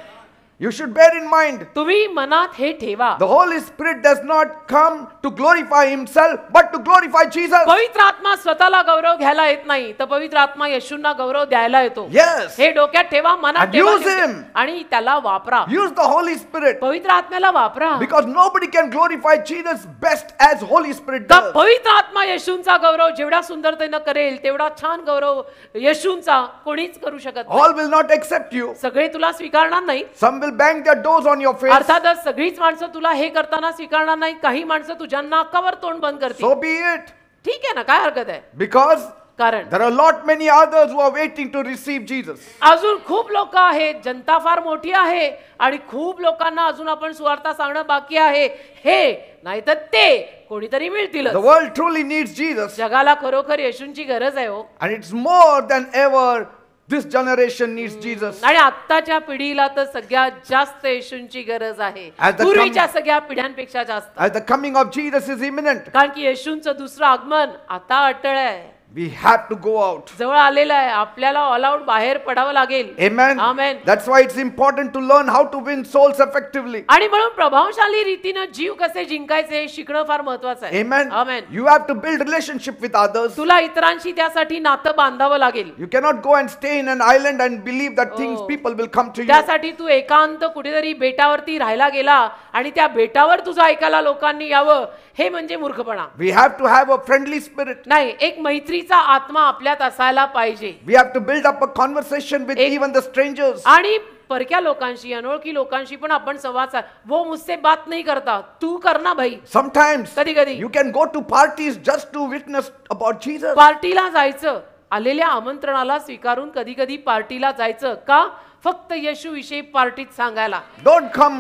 You should bear in mind, तुम्ही मनात हे ठेवा. the Holy Spirit does not come to glorify himself, but to glorify Jesus. पवित्र आत्मा स्वतःला गौरव घ्यायला येत नाही, तर पवित्र आत्मा येशूंना गौरव द्यायला येतो. Yes. हे डोक्यात ठेवा, मनात And ठेवा. use him. आणि त्याला वापरा. Use the Holy Spirit. पवित्र आत्म्याला वापरा. Because nobody can glorify Jesus best as Holy Spirit तर does. पवित्र आत्मा येशूंचा गौरव जेवढा सुंदरतेनं करेल तेवढा छान गौरव येशूंचा कोणीच करू शकत नाही. All will not accept you. सगळे तुला स्वीकारणार नाही. Some will bang their doors on your face. अर्थातच सगळीच माणसं तुला हे करताना स्वीकारणार नाही. काही माणसं तुझ्या नाकावर तोंड बंद करतील. So be it. ठीक आहे ना, काय हरकत आहे. Because कारण there are a lot many others who are waiting to receive Jesus. अजून खूप लोक आहेत, जनता फार मोठी आहे आणि खूप लोकांना अजून आपण सुवार्ता सांगणं बाकी आहे. हे नाही तर ते कोणीतरी मिळतील. The world truly needs Jesus. जगाला खरोखर येशूंची गरज आहे हो. And it's more than ever this generation needs Jesus. आणि आत्ताच्या पिढीला तर सगळ्यात जास्त येशूंची गरज आहे, At the पूर्वीच्या सगळ्या पिढ्यांपेक्षा जास्त. As the coming of Jesus is imminent. कारण की येशूंचं दुसरं आगमन आता अटळ आहे. We have to go out. जवळ आलेला आहे, आपल्याला ऑल आउट बाहेर पडावं लागेल. Amen. Amen. That's why it's important to learn how to win souls effectively. आणि म्हणून प्रभावशाली रीतीने जीव कसे जिंकायचे हे शिकणं फार महत्त्वाचं आहे. Amen. Amen. You have to build relationship with others. तुला इतरांशी त्यासाठी नातं बांधावं लागेल. You cannot go and stay in an island and believe that things, people will come to you. त्यासाठी तू एकांत कुठेतरी बेटावरती राहायला गेला आणि त्या बेटावर तुझं ऐकायला लोकांनी यावं हे म्हणजे मूर्खपणा. We have to have a friendly spirit. नाही, एक मैत्रीचा आत्मा आपल्यात असायला पाहिजे. We have to build up a conversation with even the strangers. आणि परक्या लोकांशी, अनोळखी लोकांशी पण आपण संवाद वो मुझसे बात नहीं करता, तू करना भाई. Sometimes कधी कधी you can go to parties just to witness about Jesus. पार्टीला जायचं, आलेल्या आमंत्रणाला स्वीकारून कधी कधी पार्टीला जायचं का? फक्त येशू विषयी पार्टीत सांगायला. Don't come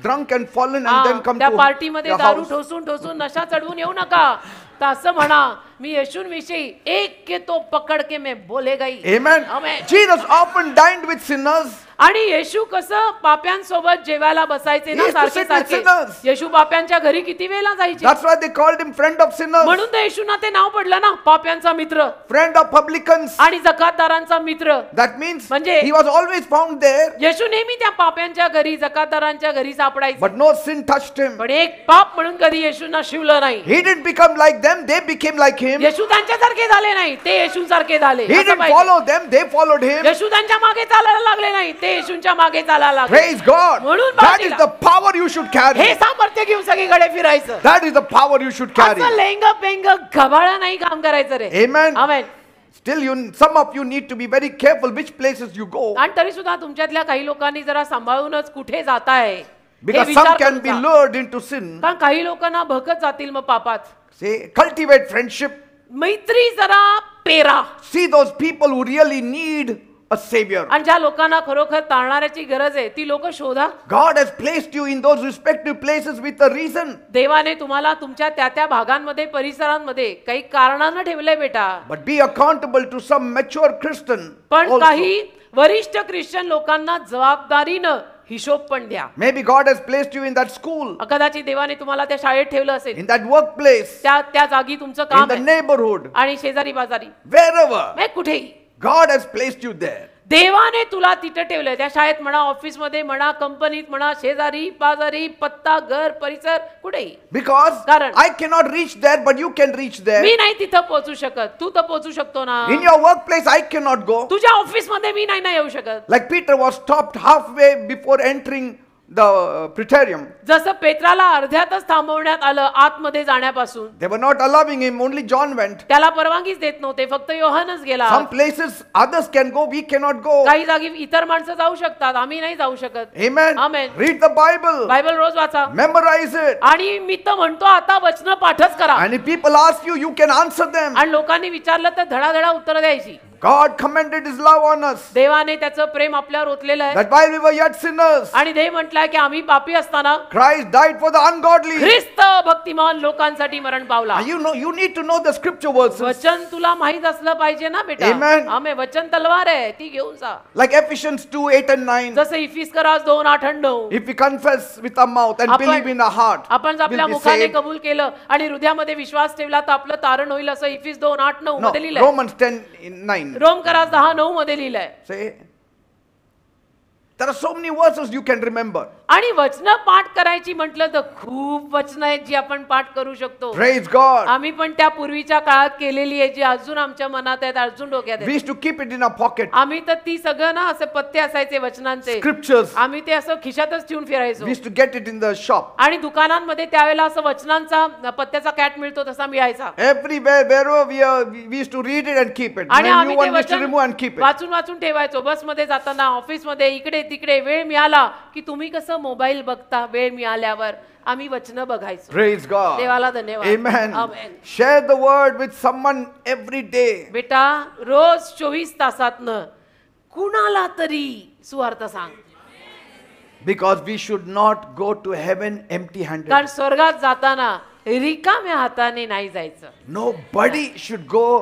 drunk and fallen and then come त्या to पार्टीमध्ये your दारू house. ठोसून ठोसून नशा चढवून येऊ नका. तर असं म्हणा, मी येशूंविषयी एक के तो पकड के मैं बोलेगा ही. Amen. Amen. Jesus often dined with sinners. आणि येशू कसं पाप्यांसोबत जेवायला बसायचे ना He used to सारखे sit with सारखे. sinners. येशू पाप्यांच्या घरी किती वेळा जायचे. That's why they called him friend of sinners, म्हणून तर येशूंना ते नाव पडलं ना, पाप्यांचा मित्र friend of publicans. आणि जकातदारांचा मित्र. That means म्हणजे- he was always found there, येशू नेहमी त्या पाप्यांच्या घरी, जकातदारांच्या घरी सापडायचे. but no sin touched him. पण एक पाप म्हणून कधी येशूंना शिवलं नाही. He didn't become like them, they became like him. येशू त्यांच्यासारखे झाले नाही, ते येशूंसारखे झाले. He असं didn't पाहिजे. follow them, they followed him. येशू त्यांच्या मागे चालायला लागले नाही, ते येशूंच्या मागे चालायला लागले. Praise God. म्हणून That पार्टीला- is the power you should carry. हे सामर्थ्य घेऊन सगळीकडे फिरायचं. That is the power you should carry. असं लेंग पेंग गबाळा नाही काम करायचं रे. Amen. Amen. Still, some of you need to be very careful which places you go, आणि तरी सुद्धा तुमच्यातल्या काही लोकांनी जरा सांभाळूनच कुठे जाताय हे because विचार some can करून be जा. lured into sin. कारण काही लोकांना भकत जातील मग पापात. Say, cultivate friendship. मैत्री जरा पेरा. See those people who really need a savior. आणि ज्या लोकांना खरोखर तारणाऱ्याची गरज आहे ती लोक शोधा. God has placed you in those respective places with a reason. देवाने तुम्हाला तुमच्या त्या भागांमध्ये, परिसरांमध्ये काही कारणानं ठेवलंय बेटा. But be accountable to some mature Christian पण also. काही वरिष्ठ ख्रिश्चन लोकांना जबाबदारीनं हिशोब पण द्या. Maybe God has placed you in that school, कदाचित देवाने तुम्हाला त्या शाळेत ठेवलं असेल, in that workplace, त्या जागी तुमचं in काम the आहे neighborhood, आणि शेजारी बाजारी wherever. कुठेही God has placed you there. देवाने तुला तिथे ठेवलंय. त्या शाळेत म्हणा, ऑफिसमध्ये म्हणा, कंपनीत म्हणा, शेजारी बाजारी, पत्ता, घर, परिसर, कुठेही. Because कारण- I cannot reach there, but you can reach there. मी नाही तिथं पोहोचू शकत, तू तर पोहोचू शकतो ना. In your workplace, I cannot go. तुझ्या ऑफिस मध्ये मी नाही ना येऊ शकत. Like Peter was stopped halfway before entering the praetorium. जसं पेत्राला अर्ध्यातच थांबवण्यात आलं आतमध्ये जाण्यापासून. They were not allowing him, only John went. त्याला परवानगीच देत नव्हते, फक्त योहानच गेला. Some places others can go, we cannot go. काही जागी इतर माणसं जाऊ शकतात, आम्ही नाही जाऊ शकत. Amen. Amen. Read the Bible. Bible रोज वाचा. Memorize it. आणि मी तर म्हणतो आता वचन पाठच करा. And if people ask you, you can answer them. आणि लोकांनी विचारलं तर धडाधडा उत्तर द्यायची. God commended his love on us, देवाने त्याचं प्रेम आपल्यावर ओतलेलं आहे. that while we were yet sinners, आणि देव म्हटलाय की आम्ही पापी असताना Christ died for the ungodly. ख्रिस्त भक्तिमान लोकांसाठी मरण पावला. And you need to know the scripture verses. वचन तुला माहित असलं पाहिजे ना बेटा. Amen. आम्ही वचन तलवार आहे, ती घेऊन जा. Like Ephesians 2:8 and 9. जसं इफिस्करास 2:8-9. If we confess with our mouth and आपण- believe in our heart, आपण जर आपल्या we'll be मुखाने saved. कबूल केलं आणि हृदयामध्ये विश्वास ठेवला तर आपलं तारण होईल, असं इफिस 2:8-9 No, मध्ये लिहिलंय. Romans 10:9. रोमकरास 10:9 मध्ये लिहिलंय. Say, there are so many verses you can remember. आणि वचन पाठ करायची म्हटलं तर खूप वचन आहेत जी आपण पाठ करू शकतो. Praise God. आम्ही पण त्या पूर्वीच्या काळात केलेली आहे जी अजून आमच्या मनात आहेत, अजून डोक्यात We आहेत. used to keep it in our pocket. आम्ही तर ती सगळं ना असे पत्ते असायचे वचनांचे, Scriptures. आम्ही ते असं खिशातच ठेवून फिरायचो. We used to get it in the shop. आणि दुकानांमध्ये त्यावेळेला असं वचनांचा पत्त्याचा कॅट मिळतो तसा मिळायचा. Everywhere, wherever we used to read it and keep it. आणि When आम्ही new ते one we used to वचन remove and keep it. वाचून वाचून ठेवायचो. बसमध्ये जाताना, ऑफिसमध्ये, इकडे तिकडे वेळ मिळाला की तुम्ही कसं मोबाईल बघता, वेळ मिळाल्यावर आम्ही वचन बघायचो. Praise God. देवाला धन्यवाद. Amen. Amen. Share the word with someone every day. बेटा रोज 24 तासातनं कुणाला तरी सुवार्थ सांग. Because we should not go to heaven empty-handed. कारण स्वर्गात जाताना रिकाम्या हाताने नाही जायचं. Nobody should go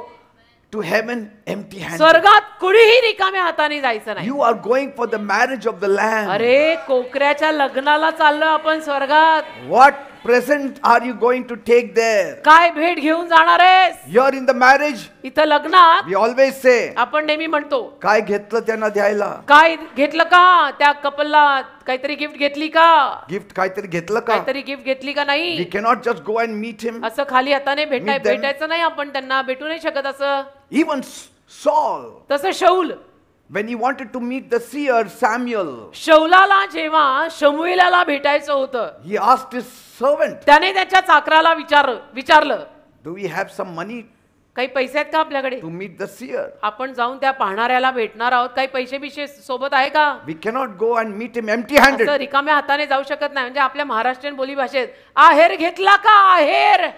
to heaven empty-handed. स्वर्गात कुणीही रिकाम्या हाताने जायचं नाही. You are going for the marriage of the Lamb. अरे कोकऱ्याच्या लग्नाला चाललो आपण स्वर्गात. What present are you going to take there? काय भेट घेऊन जाणार आहेस? Here in the marriage, इथं लग्नात we always say, आपण नेहमी म्हणतो काय घेतलं त्यांना द्यायला? काय घेतलं का? त्या कपलला काहीतरी गिफ्ट घेतली का? गिफ्ट काहीतरी घेतलं का? काहीतरी गिफ्ट घेतली का We नाही? cannot just go and meet him. असं खाली हाताने Meet them. भेटायचं नाही, आपण त्यांना भेटू नाही शकत असं. Even Saul, तसं शौल, when he wanted to meet the seer Samuel, शौलाला जेव्हा शमूएलाला भेटायचं होतं, he asked his servant, त्याने त्याच्या चाकराला विचारलं, do we have some money काही पैसे आहेत का आपल्याकडे? to meet the seer? आपण जाऊन त्या पाहणाऱ्याला भेटणार आहोत, काही पैसे बिशे सोबत आहे का? We cannot go and meet him empty-handed. असं रिकाम्या हाताने जाऊ शकत नाही. म्हणजे आपल्या महाराष्ट्रीयन बोली भाषेत आहेर घेतला का? आहेर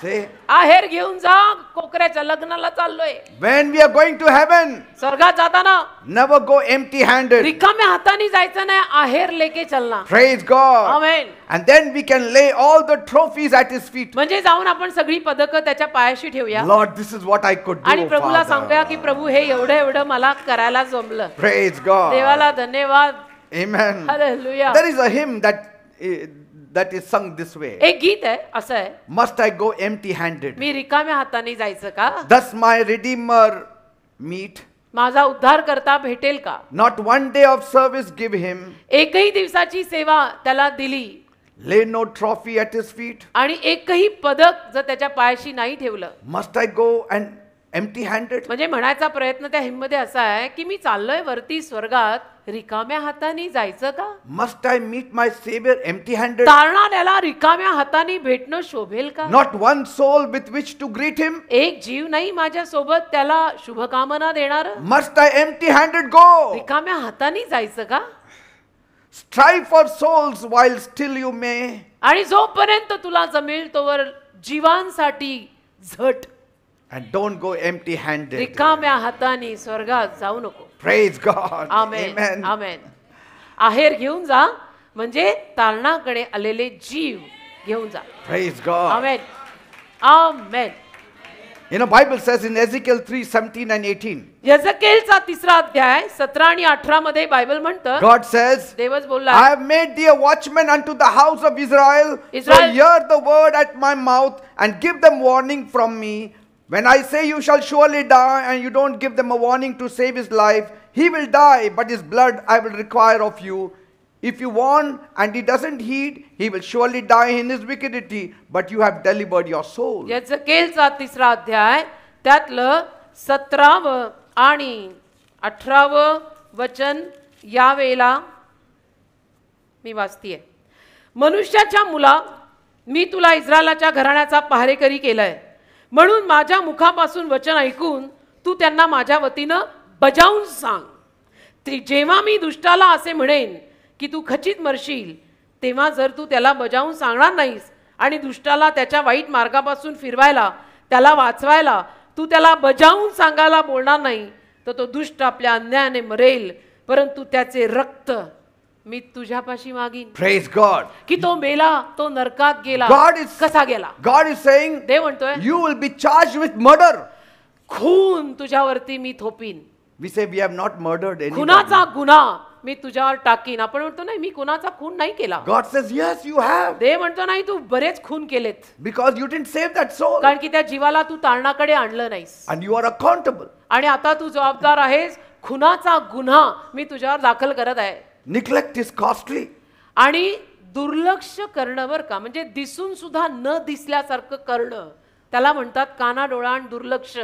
Say, आहेर घेऊन जा, कोकऱ्याच्या लग्नाला चाललोय. when we are going to heaven, स्वर्गात जाताना never go empty-handed. रिकाम्या हाताने जायचं नाही, आहेर लेके चलना. Praise God. Amen. And then we can lay all the trophies at his feet. म्हणजे जाऊन आपण सगळी पदकं त्याच्या पायाशी ठेवूया Lord, this is what I could आणि do, प्रभूला सांगूया की Father. प्रभू हे एवढं मला करायला जमलं. Praise God. देवाला धन्यवाद. Amen. Hallelujah. There is a hymn that is sung this way. एक गीत आहे, असं आहे, Must I go empty-handed? मी रिकाम्या हाताने जायचं का? Does my Redeemer meet? माझा उद्धार करता भेटेल का? Not one day of service give him. एकही दिवसाची सेवा त्याला दिली Lay no trophy at his feet. आणि एकही पदक जर त्याच्या पायाशी नाही ठेवलं. Must I go and empty-handed? म्हणजे म्हणायचा प्रयत्न त्या हिममध्ये असा आहे की मी चाललोय वरती स्वर्गात रिकाम्या हाताने जायचं का? Must I meet my Savior empty-handed? तारणाऱ्याला रिकाम्या हाताने भेटणं शोभेल का? Not one soul with which to greet him? एक जीव नाही माझ्या सोबत त्याला शुभकामना देणार. Must I empty-handed go? रिकाम्या हाताने जायचं का? Strive for souls while still you may. आणि जोपर्यंत तुला जमेल तोवर जीवांसाठी झट. And don't go empty-handed. रिकाम्या हाताने स्वर्गात जाऊ नको. Praise God. आमेन. Amen. आमेन. आहेर घेऊन जा म्हणजे तारणाकडे आलेले जीव घेऊन जा. Praise God. Amen. Amen. You know, Bible says in Ezekiel 3:17 and 18. यजकेलचा 3रा अध्याय 17 आणि 18 मध्ये बायबल म्हणतं, God says, देवच बोलला, I have made thee a watchman unto the house of Israel. So Israel- hear the word at my mouth and give them warning from me. When I say you shall surely die and you don't give them a warning to save his life, he will die, but his blood I will require of you. If you warn and he doesn't heed, he will surely die in his wickedity, but you have delivered your soul. यजकेलचा 3रा अध्याय त्यातलं 17वं आणि 18वं वचन यावेळेला मी वाचतीये. मनुष्याच्या मुला, मी तुला इस्रायलाच्या घराण्याचा पहारेकरी केलाय, म्हणून माझ्या मुखापासून वचन ऐकून तू त्यांना माझ्या वतीनं बजावून सांग. जेव्हा मी दुष्टाला असे म्हणेन की तू खचित मरशील, तेव्हा जर तू त्याला बजावून सांगणार नाहीस आणि दुष्टाला त्याच्या वाईट मार्गापासून फिरवायला, त्याला वाचवायला तू त्याला बजावून सांगायला बोलणार नाही, तर तो दुष्ट आपल्या अन्यायाने मरेल, परंतु त्याचे रक्त मी तुझ्यापाशी मागीन. Praise God. की तो मेला, तो नरकात गेला. God is- कसा गेला? God is saying, देव म्हणतोय you will be charged with murder. खून तुझ्यावरती मी थोपीन. We say we have not murdered anybody. खुनाचा गुन्हा मी तुझ्यावर टाकीन. आपण म्हणतो नाही, मी कुणाचा खून नाही केला. God says, yes, you have. देव म्हणतो नाही, तू बरेच खून केलेत, Because you didn't save that soul. कारण की त्या जीवाला तू तारणाकडे आणलं नाहीस. And you are accountable. आणि आता तू जबाबदार आहेस. खुनाचा गुन्हा मी तुझ्यावर दाखल करत आहे. Neglect is costly. आणि दुर्लक्ष करणं बरं का, म्हणजे दिसून सुद्धा न दिसल्यासारखं करणं, त्याला म्हणतात काना डोळा आणि दुर्लक्ष.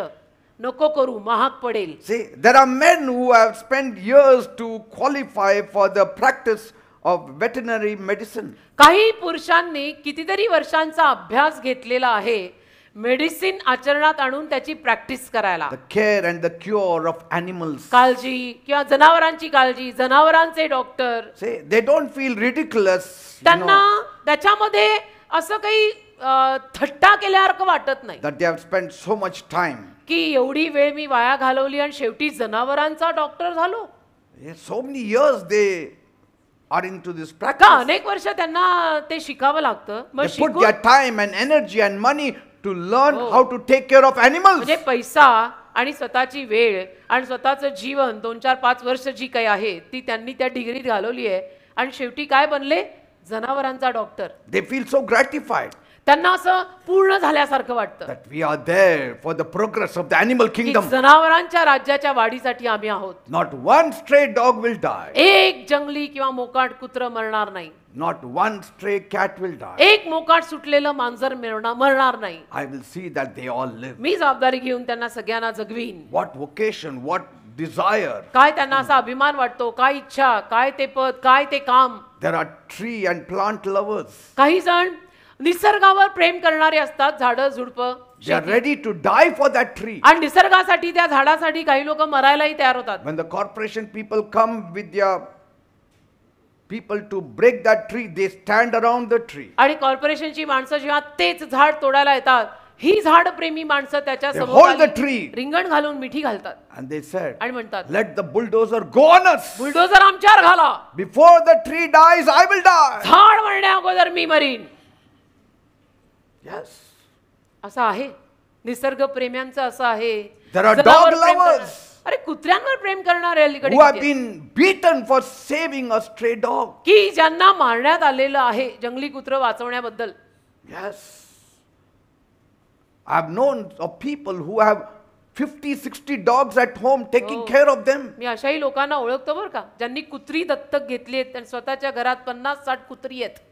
नको करू, महाग पडेल. See, there are men who have spent years to qualify for the practice of veterinary medicine. काही पुरुषांनी कितीतरी वर्षांचा अभ्यास घेतलेला आहे मेडिसिन आचरणात आणून त्याची प्रॅक्टिस करायला. The care and the cure of animals. काळजी किंवा जनावरांची काळजी, जनावरांचे doctor, See, they don't feel ridiculous. त्यांना त्याच्यामध्ये असं काही थट्टा केल्यासारखं वाटत नाही That they have spent so much time. की एवढी वेळ मी वाया घालवली आणि शेवटी जनावरांचा डॉक्टर झालो. So many years they are into this का practice. अनेक वर्ष त्यांना ते शिकावं लागतं. मग They put शिकून their time and energy and money to learn Oh. how to take care of animals. म्हणजे पैसा आणि स्वतःची वेळ आणि स्वतःचं जीवन 2, 4, 5 वर्ष जी काही आहे ती त्यांनी त्या डिग्रीत घालवली आहे आणि शेवटी काय बनले? जनावरांचा doctor. They feel so gratified त्यांना असं पूर्ण झाल्यासारखं वाटतं that we are there for the progress of the animal की kingdom. जनावरांच्या राज्याच्या वाढीसाठी आम्ही आहोत. Not one stray dog will die. एक जंगली किंवा मोकाट कुत्र मरणार नाही. Not one stray cat will die. एक मोकाट सुटलेलं मांजर मरणार नाही. I will see that they all live. मी जबाबदारी घेऊन त्यांना सगळ्यांना जगवीन. What vocation, what desire. काय त्यांना असा अभिमान वाटतो, काय इच्छा, काय ते पद, काय ते काम. There are tree and plant lovers. काही जण निसर्गावर प्रेम करणारे असतात, झाडं झुडपं. They are ready to die for that tree. आणि निसर्गासाठी त्या झाडासाठी काही लोक मरायलाही तयार होतात. When the corporation people come with their people to break that tree, they stand around the tree. आणि कॉर्पोरेशनची माणसं जेव्हा तेच झाड तोडायला येतात, ही झाड प्रेमी माणसं त्याच्या They hold the समोर tree रिंगण घालून मिठी घालतात and they said, आणि म्हणतात, let the bulldozer go on us. Bulldozer आमच्यावर घाला, Before the tree dies, I will die. झाड मरण्या अगोदर मी मरीन. Yes. असं आहे निसर्ग प्रेम्यांचं, असं आहे. There are जनावर dog प्रेम lovers. करणारे. अरे कुत्र्यांवर प्रेम करणारे अलीकडे Who have किती आहेत? been beaten for saving a stray dog. की ज्यांना मारण्यात आलेलं आहे जंगली कुत्र वाचवण्याबद्दल. Yes. I have known of people who have 50-60 dogs at home taking Oh. care of them. मी अशाही लोकांना ओळखतो बरं का, ज्यांनी कुत्री दत्तक घेतली आहेत आणि स्वतःच्या घरात 50-60 कुत्री आहेत.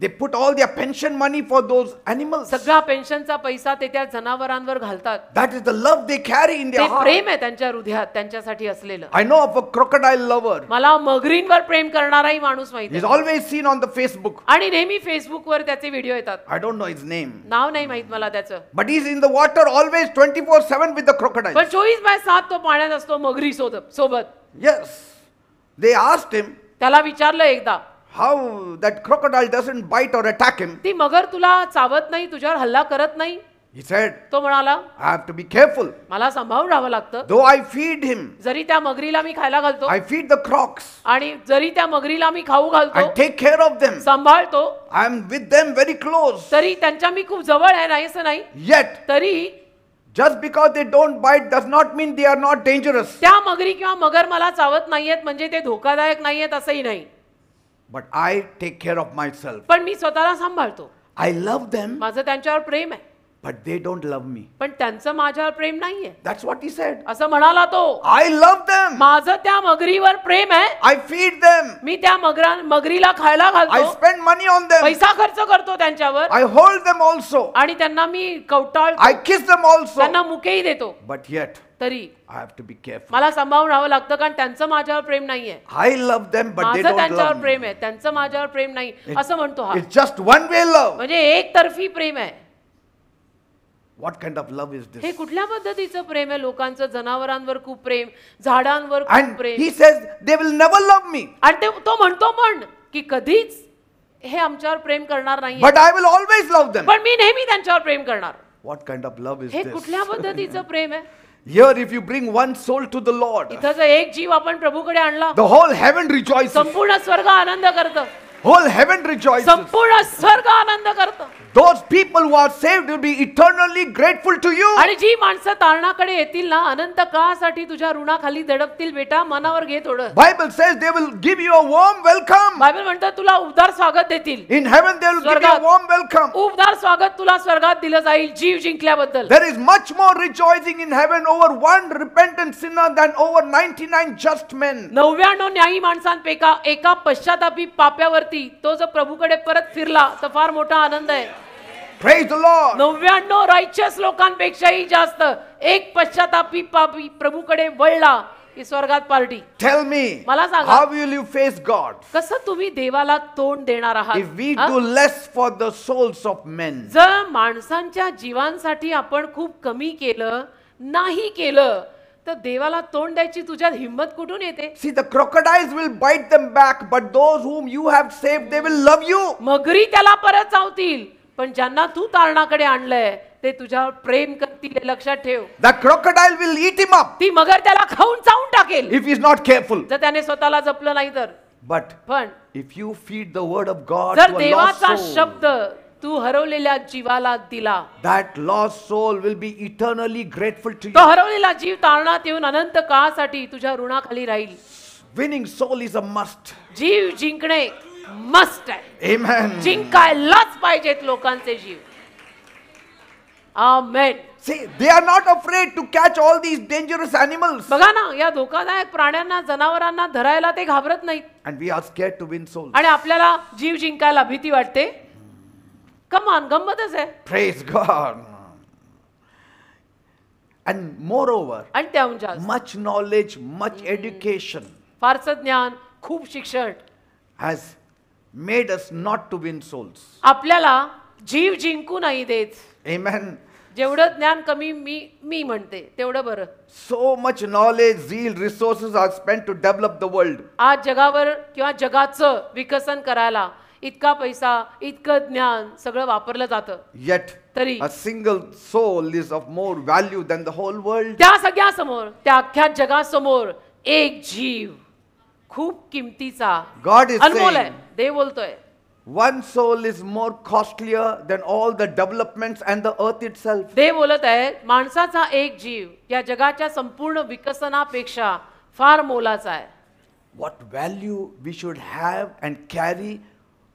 They put all their pension money for those animals. सगळा पेन्शनचा पैसा ते त्या जनावरांवर घालतात. That is the love they carry in ते their heart. प्रेम आहे त्यांच्या हृदयात त्यांच्यासाठी असलेलं. I know of a crocodile lover. मला मगरींवर प्रेम करणाराही माणूस माहिती He's आहे always seen on the Facebook. आणि नेहमी फेसबुकवर त्याचे व्हिडिओ येतात. I don't know his name. नाव नाही माहित मला त्याचं, But he's in the water always 24/7 with the crocodiles. पण 24/7 तो पाण्यात असतो मगरी सोबत. Yes. They asked him त्याला विचारलं एकदा, how that crocodile doesn't bite or attack him. ती मगर तुला चावत नाही, तुझ्यावर हल्ला करत नाही? He said, तो म्हणाला, I have to be careful. मला सांभाळून राहावं लागतं. Though I feed him, जरी त्या मगरीला मी खायला घालतो I feed the crocs. आणि जरी त्या मगरीला मी खाऊ I घालतो, take care of them. सांभाळतो, I am with them very close. तरी त्यांच्या मी खूप जवळ आहे, नाही असं नाही. Yet, तरी just because they don't bite does not mean they are not dangerous. त्या मगरी किंवा मगर मला चावत नाहीयेत म्हणजे ते धोकादायक नाहीयेत असंही नाही. But I take care of myself. पण मी स्वतःला सांभाळतो. I love them, माझं त्यांच्यावर प्रेम आहे, but they don't love me. पण त्यांचं माझ्यावर प्रेम नाहीये. That's what he said. असं म्हणाला तो. I love them. माझं त्या मगरीवर प्रेम आहे, I feed them. मी त्या मगरीला खायला I घालतो, spend money on them. पैसा खर्च करतो त्यांच्यावर I hold them also. आणि त्यांना मी कवटाळतो, I kiss them also. त्यांना मुकेही देतो. But yet, तरी I have to be careful. मला सांभाळून राहावं लागतं, कारण त्यांचं माझ्यावर प्रेम नाहीये. I love them, but they माझं don't त्यांच्यावर love me. प्रेम आहे, त्यांचं माझ्यावर प्रेम नाही, असं म्हणतो हा. It's just one way love. म्हणजे एकतर्फी प्रेम आहे. What kind of love is हे this? कुठल्या पद्धतीचं प्रेम आहे? लोकांचं जनावरांवर खूप प्रेम, झाडांवर खूप And Prem. he says, they will never love me, आणि तो म्हणतो की कधीच हे आमच्यावर प्रेम करणार नाही, but I will always love them. पण मी नेहमी त्यांच्यावर प्रेम करणार. What kind of love is हे this? कुठल्या पद्धतीचं प्रेम आहे? Here, if you bring one soul to the Lord, इथं जर एक जीव आपण प्रभूकडे आणला, the whole heaven rejoices. संपूर्ण स्वर्ग आनंद करतं, Whole heaven rejoices. संपूर्ण स्वर्ग आनंद करतं. Those people who are saved will be eternally grateful to you. आणि जी माणसं तारणाकडे येतील ना, अनंत काळासाठी तुझ्या ऋणाखाली दडपतील. बेटा, मनावर घे थोडं. Bible says they will give you a warm welcome. Bible म्हणतं तुला उबदार स्वागत देतील. In heaven they will give you a स्वर्गात. warm welcome. उबदार स्वागत तुला स्वर्गात दिलं जाईल जीव जिंकल्याबद्दल. There is much more rejoicing in heaven over one repentant sinner than over 99 just men. 99 न्यायी माणसांपैका एका पश्चातापी पाप्यावरती तो जर प्रभूकडे परत फिरला तर फार मोठा आनंद आहे. Praise the Lord. 99 रायचस लोकांपेक्षाही जास्त एक पश्चातापी पापी प्रभूकडे वळला की स्वर्गात पार्टी. Tell me, मला सांगा. how will you face God कसं तुम्ही देवाला तोंड देणार आहात? if we हा? do less for the souls of men? जर माणसांच्या जीवांसाठी आपण खूप कमी केलं, नाही केलं, तर देवाला तोंड द्यायची तुझ्यात हिंमत कुठून येते? See, the crocodiles will bite them back, but those whom you have saved, they will love you. मगरी त्याला परत चावतील, पण ज्यांना तू तारणाकडे आणलंय ते तुझ्यावर प्रेम करतील, हे लक्षात ठेव. The crocodile will eat him up ती मगर त्याला खाऊन चावून टाकेल if he's not careful. जर त्याने स्वतःला जपलं नाही तर. But पण if you feed the word of God जर to a lost देवाचा soul, शब्द तू हरवलेल्या जीवाला दिला, that lost soul will be eternally grateful to तो you. हरवलेला जीव तारणात येऊन अनंत काळासाठी तुझ्या ऋणाखाली राहील. Winning soul is a must. जीव जिंकणे मस्ट आहे. Amen. जिंकायलाच पाहिजेत लोकांचे जीव. आमेन. See, they are not afraid to catch all these dangerous animals. बघा ना, या धोकादायक प्राण्यांना, जनावरांना धरायला ते घाबरत नाहीत. And we are scared to win souls. आणि आपल्याला जीव जिंकायला भीती वाटते. कमान, गंमतच आहे. Praise God. And moreover, आणि त्याहून जास्त much knowledge, much education फारसं ज्ञान, खूप शिक्षण has made us not to win souls. आपल्याला जीव जिंकू नाही देत. Amen. जेवढं ज्ञान कमी मी म्हणते तेवढं बरं. So much knowledge, zeal, resources are spent to develop the world. आज जगावर किंवा जगाचं विकसन करायला इतका पैसा, इतकं ज्ञान सगळं वापरलं जातं. Yet तरी a single soul is of more value than the whole world. त्या सगळ्या समोर, त्या अख्ख्या जगासमोर एक जीव खूप किमतीचा, God is अनमोल आहे. saying देव बोलतोय, one soul is more costlier than all the developments and the earth itself. देव बोलत आहे, माणसाचा एक जीव या जगाच्या संपूर्ण विकसनापेक्षा फार मोलाचा आहे. What value we should have and carry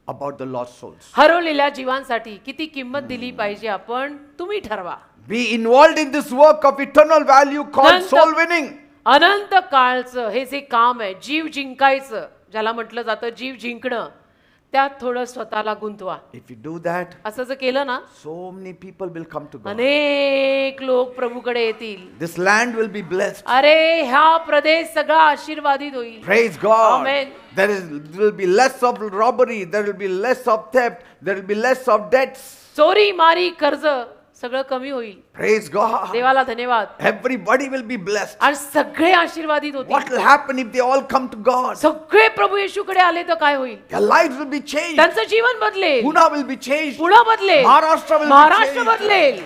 about the lost souls. हरवलेल्या जीवांसाठी किती किंमत दिली पाहिजे आपण, तुम्ही ठरवा. Be involved in this work of eternal value called नंतर- soul winning. अनंत काळचं हे जे काम आहे, जीव जिंकायचं, ज्याला म्हटलं जातं जीव जिंकणं, त्यात थोडं स्वतःला गुंतवा. If you do that, असं जर केलं ना, so many people will come to God. अनेक लोक प्रभूकडे येतील. This land will be blessed. अरे हा प्रदेश सगळा आशीर्वादित होईल. Praise God. Amen. There will be less of robbery, there will be less of theft, there will be less of debts. चोरी मारी कर्ज सगळं कमी होईल. Praise God. देवाला धन्यवाद. Everybody will be blessed. आणि सगळे आशीर्वादित What होतील. will happen if they all come to God? सगळे प्रभू येशूकडे आले तर काय होईल? Their lives will be changed. त्यांचं जीवन बदलेल. Pune will be changed. Pune बदलेल. Maharashtra will be Maharashtra changed. बदलेल.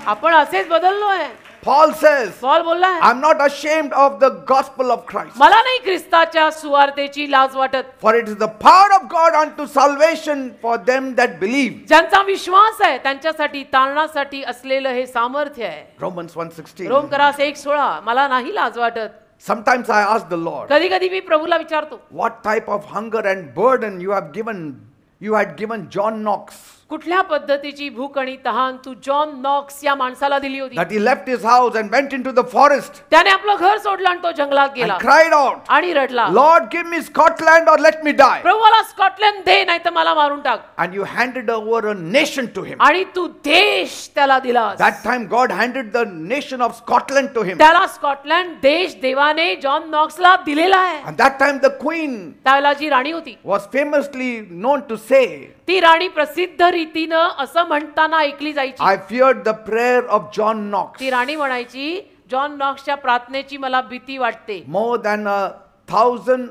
आपण असेच बदललोय. Paul says, पॉल बोलला, I'm not ashamed of the gospel of Christ. मला नाही ख्रिस्ताच्या सुवार्तेची लाज वाटत. For it is the power of God unto salvation for them that believe. ज्यांचा विश्वास आहे त्यांच्यासाठी, तारणासाठी असलेलं हे सामर्थ्य आहे. Romans 1:16. रोमकरास 1:16. मला नाही लाज वाटत. Sometimes I ask the Lord, कधी कधी मी प्रभूला विचारतो, what type of hunger and burden you had given John Knox, कुठल्या पद्धतीची भूक आणि तहान तू जॉन नॉक्स या माणसाला दिली होती? that he left his house and went into the forest त्याने आपलं घर सोडलं आणि तो जंगलात गेला and cried out, आणि रडला, Lord, give me Scotland or let me die. प्रभू मला स्कॉटलंड दे नाही तर मला मारून टाक. And you handed over a nation to him. आणि तू देश त्याला दिलास. That time God handed the nation of Scotland to him. त्याला स्कॉटलंड देश देवाने जॉन नॉक्सला दिलेला आहे. And that time the queen त्याला जी राणी होती, was famously known to say, ती राणी प्रसिद्ध रीतीनं असं म्हणताना ऐकली जायची. I feared the prayer of John Knox ती राणी म्हणायची, जॉन नॉक्सच्या प्रार्थनेची मला भीती वाटते. more than 1,000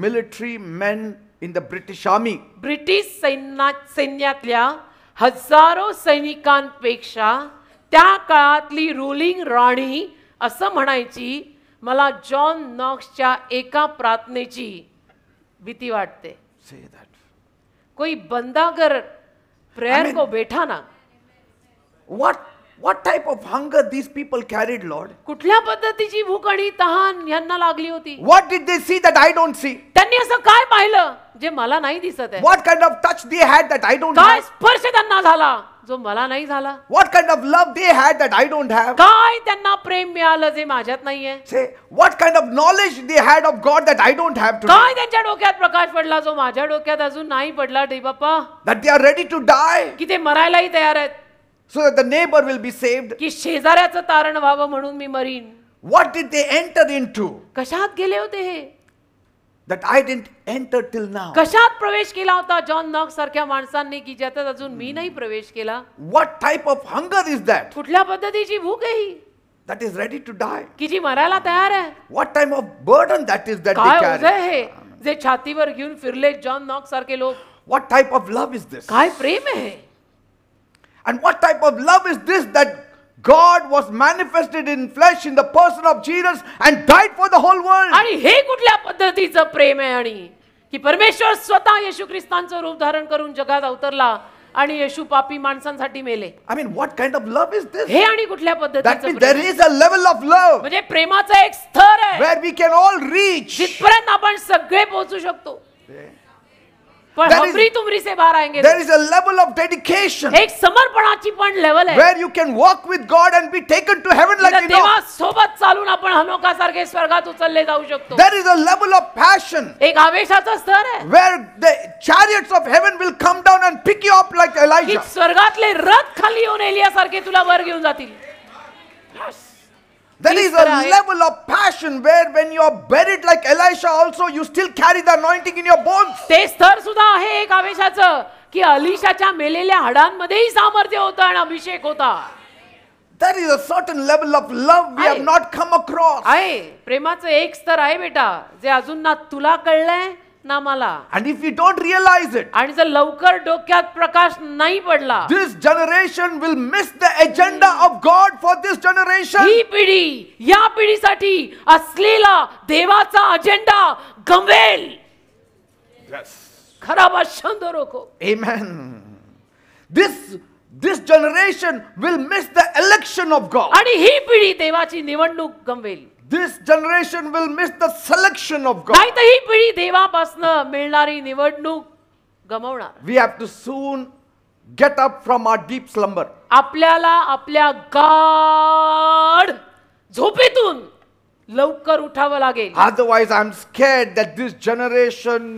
military men in the British army. British सैन्यातल्या हजारो सैनिकांपेक्षा त्या काळातली रुलिंग राणी असं म्हणायची, मला जॉन नॉक्सच्या एका प्रार्थनेची भीती वाटते. Say that. कोई बंदा अगर प्रेयर को बैठा ना, What type of hunger these people carried, Lord? कुठल्या पद्धतीची भूक आणि तहान यांना लागली होती? What did they see that I don't see? त्यांनी असं काय पाहिलं जे मला नाही दिसत आहे? What kind of touch they had that I don't काय have? स्पर्श त्यांना झाला जो मला नाही झाला? What kind of love they had that I don't have? काय त्यांना प्रेम मिळालं जे माझ्यात नाहीये? Say, what kind of knowledge they had of God that I don't have today? काय त्यांच्या डोक्यात प्रकाश पडला जो माझ्या डोक्यात अजून नाही पडला देव बाप्पा? That they are ready to die की ते मरायलाही तयार आहेत, so that the neighbor will be saved. की शेजाऱ्याचं तारण व्हावं म्हणून मी marine. What did they enter into कशात गेले होते हे? that I didn't enter till now? कशात प्रवेश केला होता जॉन नॉक्स सारख्या माणसांनी की ज्याच्यात अजून मी नाही प्रवेश केला? What type of hunger is that? कुठल्या पद्धतीची भूक आहे ही That is ready to die. की जी मरायला तयार आहे? What type of burden that is that काय they ओझं carry? आहे हे जे छातीवर घेऊन फिरले जॉन नॉक्स सारखे लोक? What type of love is this? काय प्रेम आहे? And what type of love is this that God was manifested in flesh in the person of Jesus and died for the whole world? आणि हे कुठल्या पद्धतीचं प्रेम आहे? आणि की परमेश्वर स्वतः येशू ख्रिस्तांचं रूप धारण करून जगात अवतरला आणि येशू पापी माणसांसाठी मेले. I mean, what kind of love is this? हे आणि कुठल्या That पद्धतीचं means Prem? there is a level of love म्हणजे प्रेमाचा एक स्तर आहे where we can all reach. जिथपर्यंत आपण सगळे पोहोचू शकतो. पण There is- हमरी तुमरी से बाहर आएंगे There is a level of dedication एक समर्पणाची पण लेवल आहे where you can walk with God and be taken to heaven like तिथं Enoch. देवा सोबत चालून आपण हनोकासारखे स्वर्गात उचलले जाऊ शकतो There is a level of passion एक आवेशाचं स्तर आहे where the chariots of heaven will come down and pick you up like की Elijah. स्वर्गातले रथ खाली येऊन एलियासारखे तुला वर घेऊन जातील There is a level of passion where when you are buried like Elisha also, you still carry the anointing in your bones. ते स्तर सुद्धा आहे एक आवेशाचं की अलिशाच्या मेलेल्या हाडांमध्येही सामर्थ्य होतं आणि अभिषेक होता There is a certain level of love we have आहे. not come across. आहे प्रेमाचं एक स्तर आहे बेटा जे अजून ना तुला कळलंय ना मला And if we don't realize it, आणि जर लवकर डोक्यात प्रकाश नाही पडला this generation will miss the agenda of God for this generation. ही पिढी या पिढीसाठी असलेला देवाचा अजेंडा गमवेल खरा भाषण रोको Amen. This generation will miss the election of God. आणि ही पिढी देवाची निवडणूक गमवेल This generation will miss the selection of God. नाही तर ही पिढी देवापासून मिळणारी निवडणूक गमवणार We have to soon get up from our deep slumber. आपल्याला आपल्या गाढ झोपेतून लवकर उठावं लागेल Otherwise, I'm scared that this generation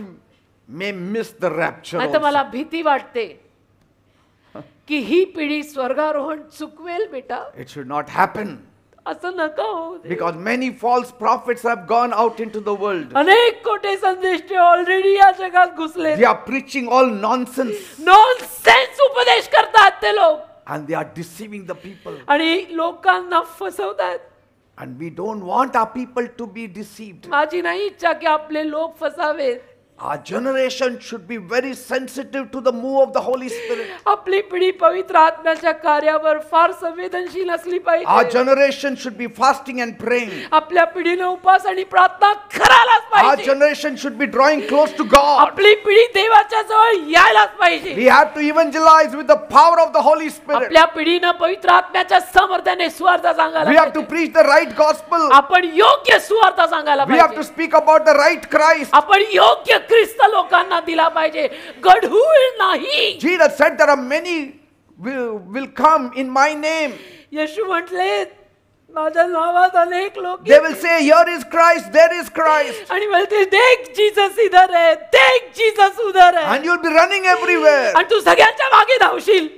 may miss the rapture. नाही तर also. मला भीती वाटते की ही पिढी स्वर्गारोहण चुकवेल बेटा It should not happen असं नका होऊ दे. because many false prophets have gone out into the world. अनेक खोटे संदेश ऑलरेडी या जगात घुसले They are preaching all nonsense nonsense उपदेश करतात ते लोक and they are deceiving the people. आणि लोकांना फसवतात And we don't want our people to be deceived. माझी नाही इच्छा की आपले लोक फसावेत Our generation should be very sensitive to the move of the Holy Spirit. आपली पिढी पवित्र आत्म्याच्या कार्यावर फार संवेदनशील असली Our पाहिजे generation should be fasting and praying. आपल्या पिढीने उपास आणि प्रार्थना करायलाच Our पाहिजे generation should be drawing close to God. आपली पिढी देवाच्या जवळ यायलाच पाहिजे We have to evangelize with the power of the Holy Spirit. आपल्या पिढीनं पवित्र आत्म्याच्या सामर्थ्याने सुवार्ता We सांगायला have to पाहिजे preach the right gospel. आपण योग्य सुवार्ता सांगायला We have to पाहिजे speak about the right Christ. आपण योग्य ख्रिस्त लोकांना दिला पाहिजे गढूळ नाही Jesus said there are many will come in my name. येशू म्हटले माझ्या नावात अनेक लोक They will say, here is Christ, there is Christ. आणि बोलते देख जीसस इधर है देख जीसस उधर है And you'll be running everywhere. आणि तू सगळ्यांच्या मागे धावशील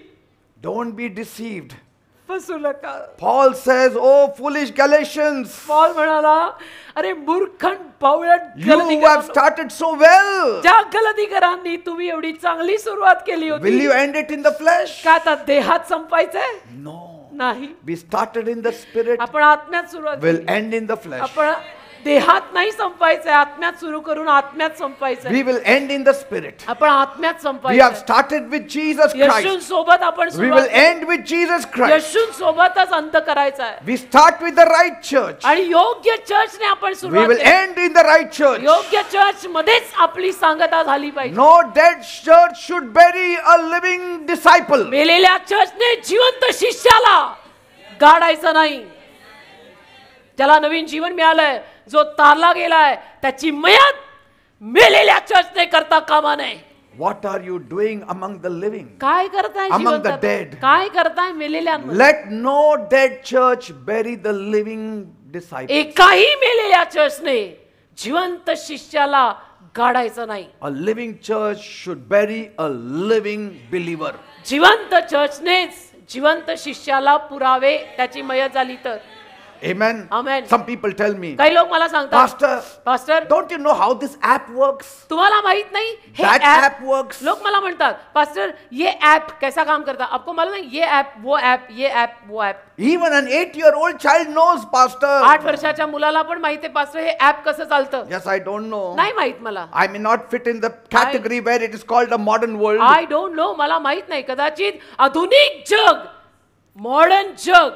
Don't be deceived. फसू नका Paul says, oh foolish Galatians, Paul म्हणाला अरे मूर्खन पावळट you have started so well. ज्या गलतीकरांनी तुम्ही एवढी चांगली सुरुवात केली Will होती you end it in the flesh? का आता देहात संपायचंय No. नाही We started in the spirit, आपण आत्म्यात सुरुवात will केली. end in the flesh. आपण देहात नाही संपायचंय आत्म्यात सुरू करून आत्म्यात संपायचंय We will end in the spirit. आपण आत्म्यात We have संपायचं started with Jesus येशून Christ. सोबत आपण We सुरुवात will end with Jesus Christ. येशून सोबतच अंत करायचा आहे We start with the right church. आणि योग्य चर्चने आपण We सुरुवात will केली. end in the right church. योग्य चर्च मध्येच आपली सांगता झाली पाहिजे No dead church should bury a living disciple. मेलेल्या चर्चने जिवंत शिष्याला गाडायचं नाही ज्याला नवीन जीवन मिळालंय जो तारला गेलाय त्याची मयत मेलेल्या चर्चने करता कामा नये What are you doing among the living? काय करताय Among the जिवंत dead. काय करताय मेलेल्यांमध्ये Let no dead church bury the living disciple. एकाही मेलेल्या चर्चने जिवंत शिष्याला गाडायचं नाही A living church should bury a living believer. जिवंत चर्चनेच जिवंत शिष्याला पुरावे त्याची मयत झाली तर Amen. Amen. Some people tell me, काही लोक मला सांगतात Pastor, pastor don't you know how this app works? तुम्हाला माहित नाही हे That app app works. लोग मला म्हणतात पास्टर ये ऐप कैसा काम करता आपको मालूम है ये ऐप वो app Even an 8-year-old child knows, Pastor. 8 वर्षाच्या मुलाला पण माहिती आहे पास्टर हे ऍप कसं चालतं Yes, I don't know. नाही माहित मला I may not fit in the category where it is called a modern world. I don't know मला माहित नाही कदाचित आधुनिक जग मॉडर्न जग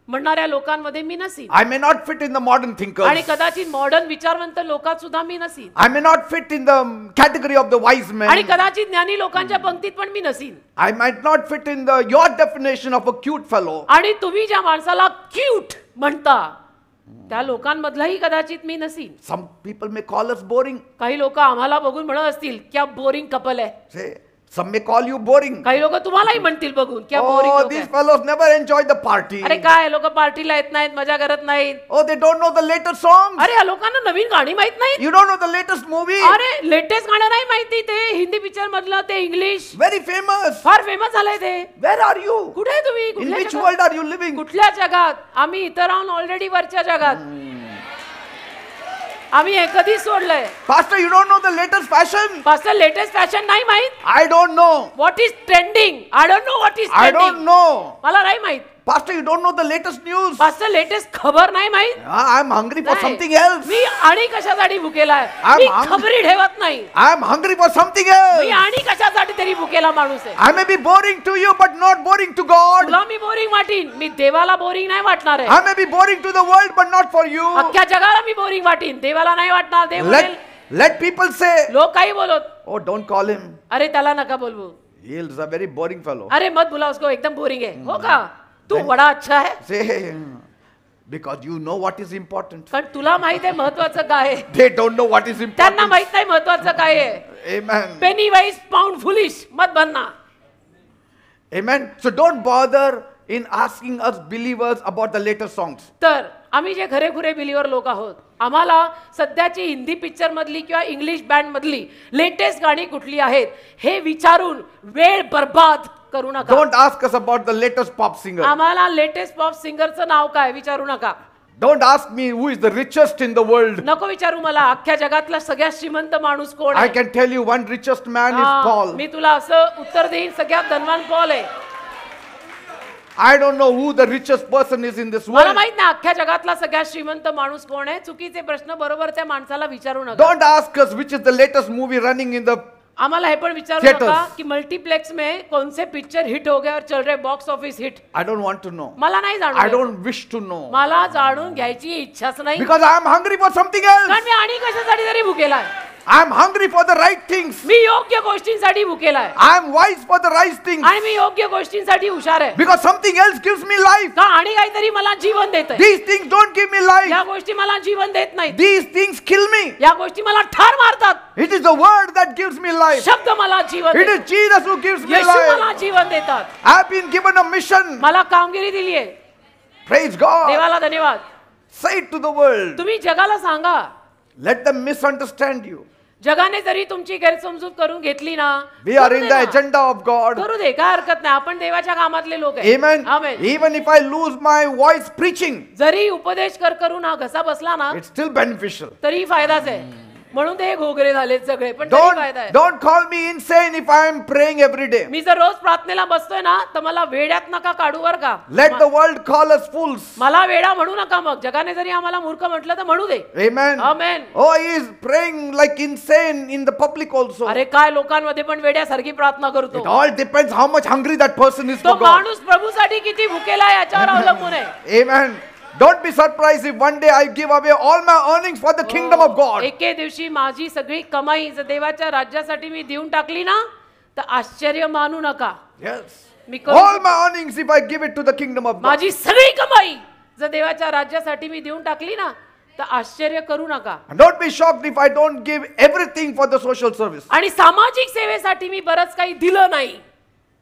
म्हणणाऱ्या लोकांमध्ये मी नसीन I may not fit in the modern thinkers. आणि कदाचित मॉडर्न विचारवंत लोकात सुद्धा मी नसीन I may not fit in the category of the wise men. आणि कदाचित ज्ञानी लोकांच्या पंक्तीत पण मी नसीन I might not fit in your definition of a cute fellow. आणि तुम्ही ज्या माणसाला क्यूट म्हणता त्या लोकांमधलाही कदाचित मी नसीन. Some people may call us boring. काही लोक आम्हाला बघून म्हणत असतील क्या बोरिंग कपल आहे. Say, some may call you boring. काही लोक तुम्हालाही म्हणतील बघून क्या Oh, boring. these fellows never enjoy the party. अरे काय लोक पार्टीला येत नाहीत, मजा करत नाहीत. Oh, they don't know the latest songs. अरे या लोकांना नवीन गाणी माहित नाहीत. You don't know the latest movie. अरे लेटेस्ट गाणं नाही माहिती, ते हिंदी पिक्चर मधलं, ते इंग्लिश Very famous. फार फेमस झालंय ते. Where are you? कुठे आहे तुम्ही? In कुठल्या which जगात? world are you living? कुठल्या जगात? आम्ही इतर राहून ऑलरेडी वरच्या जगात. आम्ही हे कधी सोडलंय. Pastor, you don't know the latest fashion? Pastor latest fashion नाही माहित. I don't know. What is trending? I don't know what is I don't trending. know. मला नाही माहित. Pastor, you don't know the latest news? Pastor latest खबर नाही माहित. I'm hungry for नाही. something else. मी आणि कशासाठी भुकेला आहे. I'm me hungry. खबरी ठेवत नाही. I'm hungry for something me else. आणि कशासाठी तरी भुकेला माणूस आहे. I may be boring to you, but not boring to God. तुला मी बोरिंग वाटीन, मी देवाला बोरिंग नाही वाटणार आहे. I may be boring to the world, but not for you. अख्ख्या जगाला मी बोरिंग वाटीन, देवाला नाही वाटणार. देव म्हणेल. Let people say, लोक काही बोलत. oh, don't call him. अरे त्याला नका बोलवू. He is a very boring fellow. अरे मत बुला उसको, एकदम बोरिंग है. हो का? तू बडा अच्छा है. Say, because you know what is important. कारण तुला माहित आहे महत्वाचं काय आहे. They don't know what is त्यांना important. माहित नाही महत्वाचं काय आहे. Amen. Penny wise pound foolish मत बनना. Amen. So don't bother in asking us believers about the latest songs. तर आम्ही जे खरेखुरे बिलीवर लोक आहोत, आम्हाला सध्याची हिंदी पिक्चर मधली किंवा इंग्लिश बँड मधली लेटेस्ट गाणी कुठली आहेत हे विचारून वेळ बर्बाद करू नका. Don't ask us about the latest pop singer. आम्हाला लेटेस्ट पॉप सिंगरचं नाव काय विचारू नका. Don't ask me who is the richest in the world. नको विचारू मला अख्ख्या जगातला सगळ्यात श्रीमंत माणूस कोण I आहे. can tell you one richest man is हा, Paul. मी तुला असं उत्तर देईन, सगळ्यात धनवान पॉल आहे. I don't know who the richest person is in this मला world. माहित नाही अख्ख्या जगातला सगळ्यात श्रीमंत माणूस कोण आहे. चुकीचे प्रश्न बरोबर त्या माणसाला विचारू नका. Don't ask us which is the latest movie running in the. आम्हाला हे पण विचारू Theaters. नका की मल्टीप्लेक्स में कौन से पिक्चर हिट हो गए और चल रहे box office hit. I don't want to know. मला नाही I जाणून don't wish to know. मला जाणून घ्यायची इच्छाच नाही. Because I am hungry for something else. कारण मी आणि कशासाठी तरी भुकेला आहे. I am hungry for the right things. मी योग्य गोष्टींसाठी भुकेला आहे. I am wise for the right things. आणि मी योग्य गोष्टींसाठी हुशार आहे. Because something else gives me life. का आणि काहीतरी मला जीवन देत. These things don't give me life. या गोष्टी मला जीवन देत नाहीत. These things kill me. या गोष्टी मला ठार मारतात. It is the word that gives me life. शब्द मला जीवन It देतात. is Jesus who gives me येशू मला life. जीवन देतात. I have been given a mission. मला कामगिरी दिली आहे. Praise God. देवाला धन्यवाद. Say it to the world. तुम्ही जगाला सांगा. Let them misunderstand you. जगाने जरी तुमची गैरसमजूत करून घेतली ना, We are करू in दे the ना. agenda of God. करू दे, काय हरकत नाही. आपण देवाच्या कामातले लोक आहे. Amen. Amen. Even if I lose my voice preaching, जरी उपदेश करून हा घसा बसला ना it's still beneficial. तरी फायदाच आहे. म्हणून ते घोगरे झालेत सगळे, पण तरी फायदा आहे. Don't call me insane if I am praying every day. मी जर रोज प्रार्थनेला बसतोय ना तर मला वेड्यात नका काढू बर का. Let the world call us fools. मला वेडा म्हणू नका. मग जगाने जरी आम्हाला मूर्ख म्हटलं तर म्हणू दे. Amen. Amen. Oh, he is praying like insane in the public also. अरे काय लोकांमध्ये पण वेड्यासारखी प्रार्थना It करतो. all depends how much hungry that person is तो for God. माणूस प्रभूसाठी किती भुकेला आहे याच्यावर अवलंबून आहे. Amen. Don't be surprised if one day I give away all my earnings for the kingdom of God. एके दिवशी माझी सगळी कमाई जर देवाच्या राज्यासाठी मी देऊन टाकली ना तर आश्चर्य मानू नका. Yes. Me All my earnings if I give it to the kingdom of God. माझी सगळी कमाई जर देवाच्या राज्यासाठी मी देऊन टाकली ना तर आश्चर्य करू नका. And don't be shocked if I don't give everything for the social service. आणि सामाजिक सेवेसाठी मी बरंच काही दिलं नाही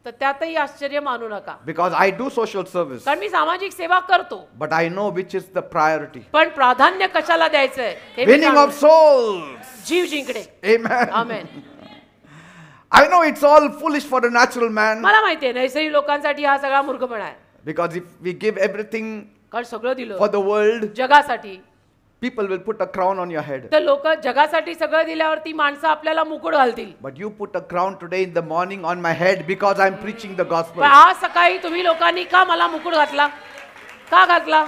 तर त्यातही आश्चर्य मानू नका. Because I do social service. कारण मी सामाजिक सेवा करतो. But I know which is the priority. पण प्राधान्य कशाला द्यायचंय हे मी Winning of जाणतो. souls. जीव जिंकणे. Amen. Amen. I know it's all foolish for a natural man. मला माहितीये नैसर्गिक लोकांसाठी हा सगळा मूर्खपणा आहे. Because if we give everything कारण सगळं दिलं for the world, जगासाठी people will put a crown on your head. तर लोक जगासाठी सगळं दिल्यावरती माणसं आपल्याला मुकुट घालतील. But you put a crown today in the morning on my head because I'm preaching the gospel. पण आज सकाळी तुम्ही लोकांनी का मला मुकुट घातला? का घातला?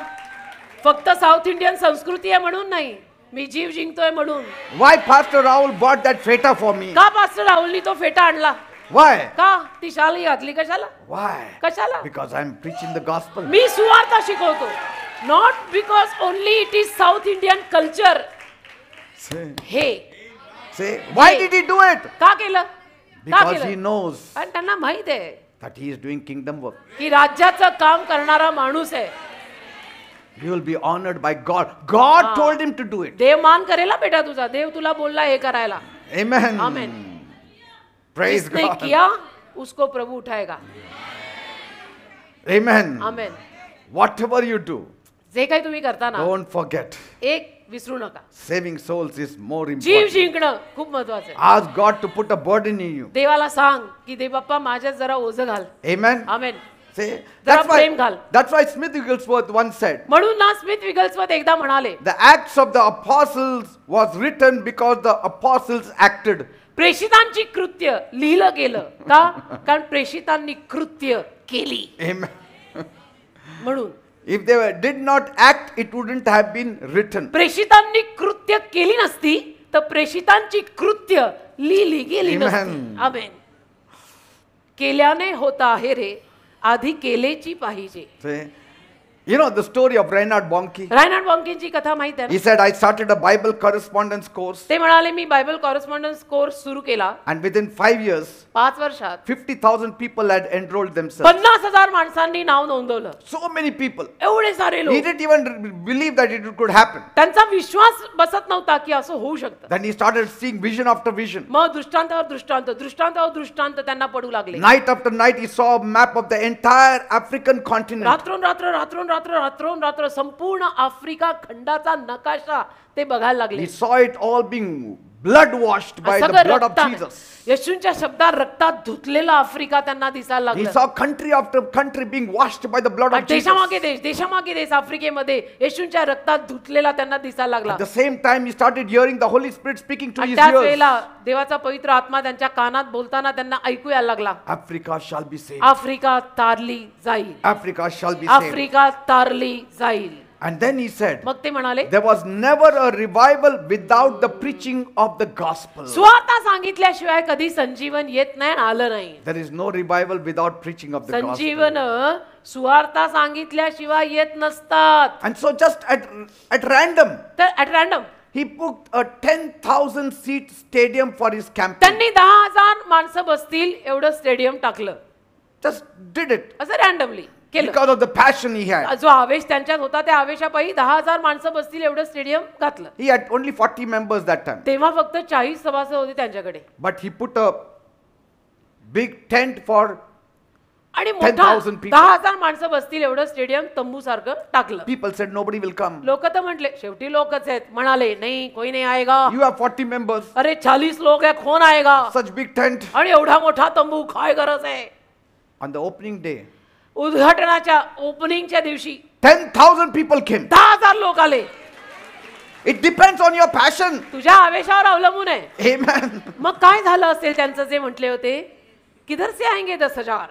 फक्त साऊथ इंडियन संस्कृती आहे म्हणून नाही, मी जीव जिंकतोय म्हणून. Why Pastor Rahul bought that feta for me? का पास्टर राहुलनी तो फेटा आणला? Why? का ती शाली घातली कशाला? Why? कशाला? Because I'm preaching the gospel. मी सुवार्ता शिकवतो. Not because only it is south Indian culture. हे Say, why did he do it? का केलं? का Because he केलं? knows कारण त्यांना माहित आहे that he is doing kingdom work. की राज्याचं काम करणारा माणूस आहे. You will be honored by God. God Ah. told him to do it. देव मान करेला बेटा तुझा. देव तुला बोलला हे करायला. Amen. Amen. Praise जिसने God. किया उसको प्रभु उठाएगा. Amen. Amen. Whatever you do, जे काही तुम्ही करता ना, don't forget. एक विसरू नका. Saving souls is more जीव important. जिंकणं खूप महत्वाचं आहे. Ask God to put a burden in you. देवाला सांग की देव बाप्पा माझ्यात जरा ओझं घाल. Amen. आमेन. See, जरा प्रेम घाल. that's why Smith Wigglesworth once said, म्हणून ना स्मिथ विगल्सवर्थ एकदा म्हणाले, the Acts of the Apostles was written because the apostles acted. प्रेषितांची कृत्य लिहिलं गेलं का? कारण प्रेषितांनी कृत्य केली Amen. म्हणून. If they did not act, it wouldn't have been written. प्रेषितांनी कृत्य केली नसती तर प्रेषितांची कृत्य लिहिली गेली नसती. Amen. आमेन. केल्याने होता आहे रे, आधी केलेची पाहिजे. See? You know the story of Reinhard Bonnke? रायनार्ड बॉन्केची कथा माहित आहे He ना? said, I started a Bible correspondence course, ते म्हणाले मी बायबल कॉरेस्पॉन्डन्स कोर्स सुरू केला. and within 5 years, 5 वर्षात 50,000 people had enrolled themselves. 50,000 माणसांनी नाव नोंदवलं. So many people. एवढे सारे He लोक. didn't even believe that it could happen. त्यांचा विश्वास बसत नव्हता की असं होऊ शकतं. Then he started seeing vision after vision. मग दृष्टांतावर दृष्टांत, दृष्टांतावर दृष्टांत त्यांना पडू लागले. Night after night, he saw a map of the entire African continent. रात्रोन रात्र रात्रोन रात्र रात्रोन रात्र संपूर्ण आफ्रिका खंडाचा नकाशा ते बघायला लागले. He saw it all being blood washed by the सगळं blood of रक्ताने, Jesus. येशूंच्या शब्दात रक्तात धुतलेला आफ्रिका त्यांना दिसायला He लागला. saw country after country being washed by the blood of Jesus. देशामागे देश, देशामागे देश आफ्रिकेमध्ये येशूंच्या रक्तात धुतलेला त्यांना दिसायला लागला. At the same time, he started hearing the Holy Spirit speaking to आणि his त्याच ears. वेळेला देवाचा पवित्र आत्मा त्यांच्या कानात बोलताना त्यांना ऐकू यायला लागला. Africa shall be saved. Africa तारली जाईल. Africa shall be saved. Africa तारली जाईल. And then he said, मग ते म्हणाले, there was never a revival without the preaching of the gospel. सुवार्ता सांगितल्याशिवाय कधी संजीवन येत नाही, आलं नाही. There is no revival without preaching of the gospel. संजीवन सुवार्ता सांगितल्याशिवाय येत नसतात. And so just at random, तर at random he booked a 10,000 seat stadium for his campaign. त्यांनी 10,000 माणसं बसतील एवढं स्टेडियम टाकलं. Just did it असं रॅन्डमली केलं. because of the passion he had. जो आवेश त्यांच्यात होता त्या आवेशापायी 10,000 माणसं बसतील एवढं स्टेडियम घातलं. He had only 40 members that time. तेव्हा फक्त 40 सभासद होते त्यांच्याकडे. But he put a big tent for आणि मोठा 10,000 people. 10,000 माणसं बसतील एवढं स्टेडियम तंबू सारखं टाकलं. people said nobody will come. लोक तर म्हटले शेवटी लोकच आहेत. म्हणाले नाही कोई नाही आएगा. You have 40 members, अरे 40 लोग है, कौन आएगा. such big tent. आणि एवढा मोठा तंबू काय गरज आहे. On the opening day, उद्घाटनाच्या ओपनिंगच्या दिवशी 10,000 people came. 10,000 लोक आले. It depends on your passion. तुझ्या आवेशावर अवलंबून आहे. Amen. मग काय झालं असेल त्यांचं जे म्हटले होते, किधर से आएंगे 10,000.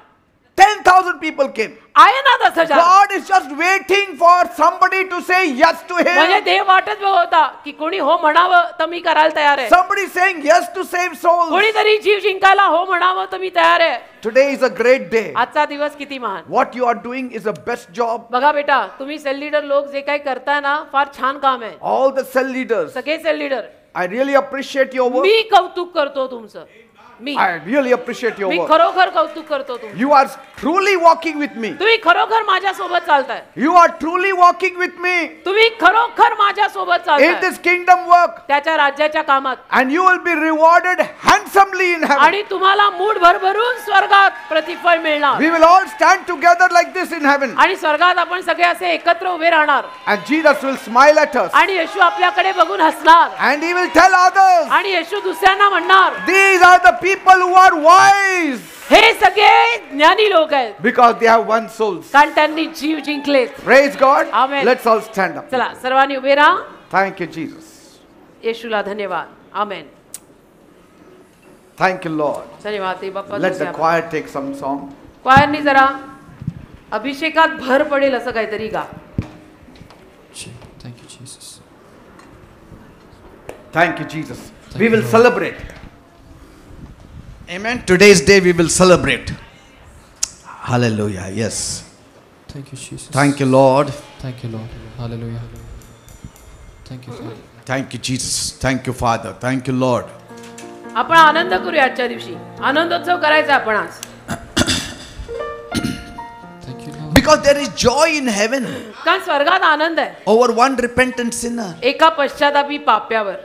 10,000 people came. आहे ना 10,000. God is just waiting for somebody to say yes to म्हणजे him. देव वाटत बघत होता की कोणी हो म्हणावं तर मी करायला तयार आहे. Somebody saying yes to save souls. कोणीतरी जीव जिंकायला हो म्हणावं तर मी तयार आहे. Today is a great day. आजचा दिवस किती महान. What you are doing is a best job. बघा बेटा, तुम्ही सेल लीडर लोक जे काही करताय ना, फार छान काम आहे. All the cell leaders, सगळे cell leader, I really appreciate your work. मी कौतुक करतो तुमचं. मी I really appreciate your work. खरोखर कौतुक करतो तुमचं. You are truly walking with me. तुम्ही खरोखर माझ्या सोबत चालताय. You are truly walking with me तुम्ही खरोखर माझ्या सोबत in चालताय this kingdom work, त्याच्या राज्याच्या कामात. and you will be rewarded handsomely in heaven. आणि तुम्हाला मूठ भरभरून स्वर्गात प्रतिफळ मिळणार. We will all stand together like this in heaven, आणि स्वर्गात आपण सगळे असे एकत्र उभे राहणार. and Jesus will smile at us, आणि येशू आपल्याकडे बघून हसणार. and he will tell others, आणि येशू दुसऱ्यांना म्हणणार, these are the people who are wise हे सगळे ज्ञानी लोक आहेत because they have won souls. कारण त्यांनी जीव जिंकलेत. Praise God. Amen. Let's all stand up. चला सर्वांनी उभे राहा. Thank you, Jesus. येशूला धन्यवाद. आमेन. Thank you, Lord. धन्यवाद ते बाप्पा. Let the choir take some song. क्वायरनी जरा अभिषेकात भर पडेल असं काहीतरी गा. Thank you, Jesus. Thank you, Jesus. Thank We you, will Lord. celebrate. Amen. Today's day we will celebrate. Hallelujah. Yes. Thank you, Jesus. Thank you, Lord. Thank you, Lord. Hallelujah. Thank you, Father. Thank you, Jesus. Thank you, Father. Thank you, Lord. आपण आनंद करूया आजच्या दिवशी. आनंदोत्सव करायचा आपण आज. Thank you, Lord. Because there is joy in heaven कारण स्वर्गात आनंद आहे over one repentant sinner. एका पश्चातापी पाप्यावर.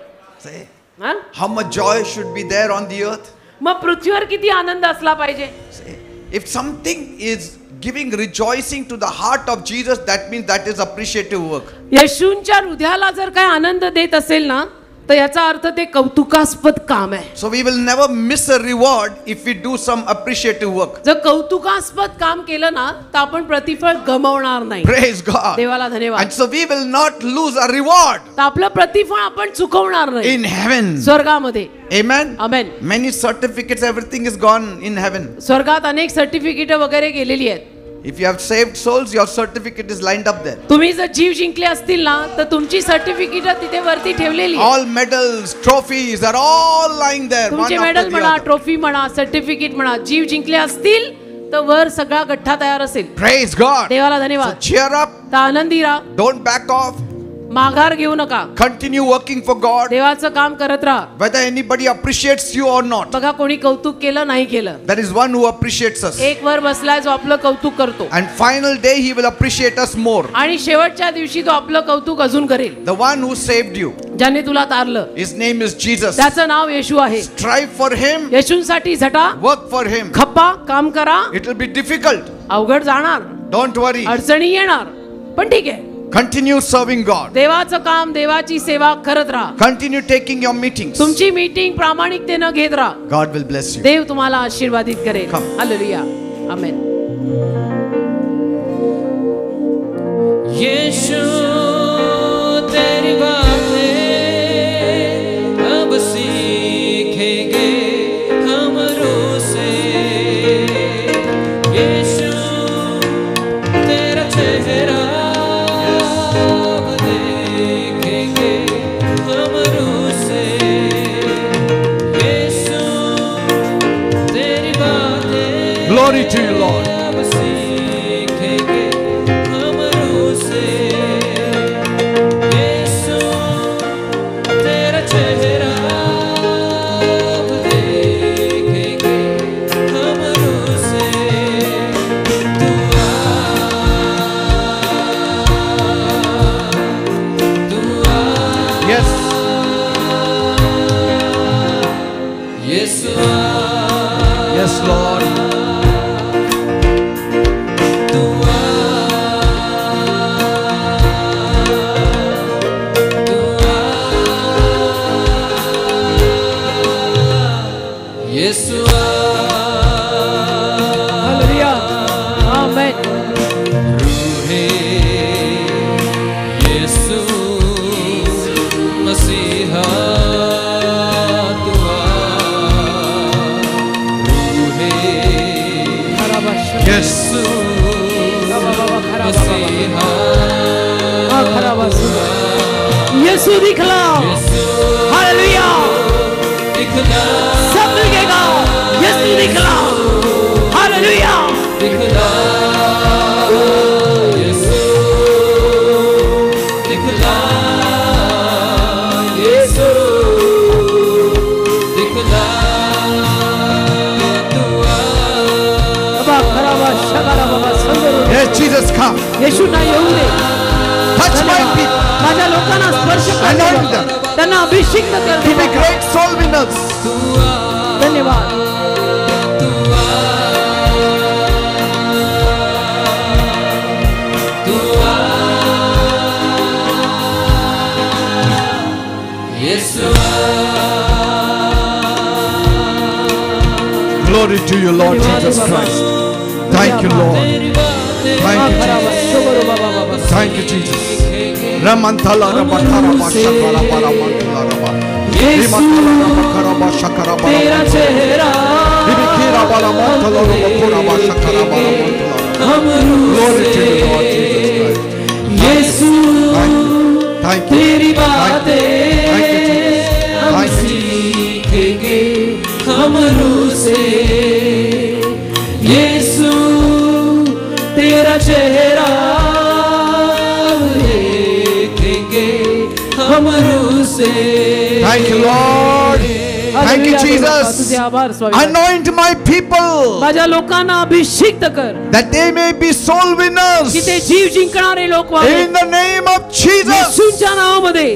Say, हा? how much joy should be there on the earth? मग पृथ्वीवर किती आनंद असला पाहिजे. Say, if something is giving rejoicing to the heart of Jesus, that means that is appreciative work. येशूंच्या हृदयाला जर काय आनंद देत असेल ना तर याचा अर्थ ते कौतुकास्पद काम आहे. So we will never miss a reward if we do some appreciative work. जर कौतुकास्पद काम केलं ना तर आपण प्रतिफळ गमावणार नाही. Praise God. देवाला धन्यवाद. And so we will not lose a reward तर आपलं प्रतिफळ आपण चुकवणार नाही in heaven. स्वर्गामध्ये. Amen. Amen. Many certificates, everything is gone in heaven. स्वर्गात अनेक सर्टिफिकेट वगैरे गेलेली आहेत. If you have saved souls, your certificate is lined up there. तुम्ही जर जीव जिंकले असतील ना तर तुमची सर्टिफिकेट तिथे वरती ठेवलेली आहे. All medals, trophies are all lying there. one तुमचे after मेडल the म्हणा, other. ट्रॉफी म्हणा, सर्टिफिकेट म्हणा, जीव जिंकले असतील तर वर सगळा गठ्ठा तयार असेल. Praise God. देवाला So धन्यवाद. cheer up. तर आनंदी राहा, Don't back off. माघार घेऊ नका. Continue working for God. देवाचं काम करत राहा. Whether anybody appreciates you or not. बघा कोणी कौतुक केलं नाही केलं, There is one who appreciates us. एक वर बसलाय जो आपलं कौतुक करतो And final day he will appreciate us more. आणि शेवटच्या दिवशी तो आपलं कौतुक अजून करेल. The one who saved you. ज्याने तुला तारलं His name is Jesus. त्याचं नाव येशू आहे. Strive for him. येशूंसाठी झटा, Work for him. खप्पा, काम करा. It will be difficult. अवघड जाणार, Don't worry. अडचणी येणार, पण ठीक आहे. Continue serving God. देवाचं काम, देवाची सेवा करत राहा. Continue taking your meetings. तुमची मीटिंग प्रामाणिकतेनं घेत राहा. God will bless you. देव तुम्हाला आशीर्वादित करेल. Come. हालेलुया. आमेन. यीशु तेरी बातें अब सीखेंगे हम रू से. यीशु तेरा चेहरा अब देखेंगे हम रू से. यीशु तेरी बातें Glory to you, Lord. अब सीखेंगे हम रू से. यीशु तेरा चेहरा अब देखेंगे हम रू से. तू आ Yes. यीशु Yes, Lord. तू आ यीशु हालेलुया. आमेन. रूहे यीशु मसीहा तू रूहे Yes. मसीहा यीशु दिखलाओ. हालेलुया. दिखला सब मिलेगा. यीशु दिखलाओ. हालेलुया. दिखला यीशु दिखला यीशु दिखला तू आ बाबा खराबा शगारा बाबा संदरो. Yes, Jesus, come. येशू ना येऊ दे. Touch my people. माझ्या लोकांना स्पर्श Anoint कर. them. त्यांना अभिषेक कर. To be great soul winners. धन्यवाद. Glory to you, Lord Jesus Christ. Thank you, Lord. Thank you, Jesus. Thank you, Jesus. Ramantala Rabakara Bashakara Baramantala Rabba. Rimatala Rabakara Bashakara तेरा Baramantala. चेहरा Ribikira Baramantala Rabakura Bashakara Baramantala. Glory to you, Lord Jesus Christ. Yeshu Thank you. Teri Thank you. बातें Thank you, Jesus. Hum Thank you, Jesus. सीखेंगे हमरू से. यीशु तेरा चेहरा देखेंगे हमरू से. Thank you, Lord. Thank you, hallelujah देवा, Jesus. तुझे आभार स्वामी. Anoint my people माझ्या लोकांना अभिषेक कर that they may be soul winners की ते जीव जिंकणारे लोक व्हावे. in the name of Jesus. येशूच्या नावामध्ये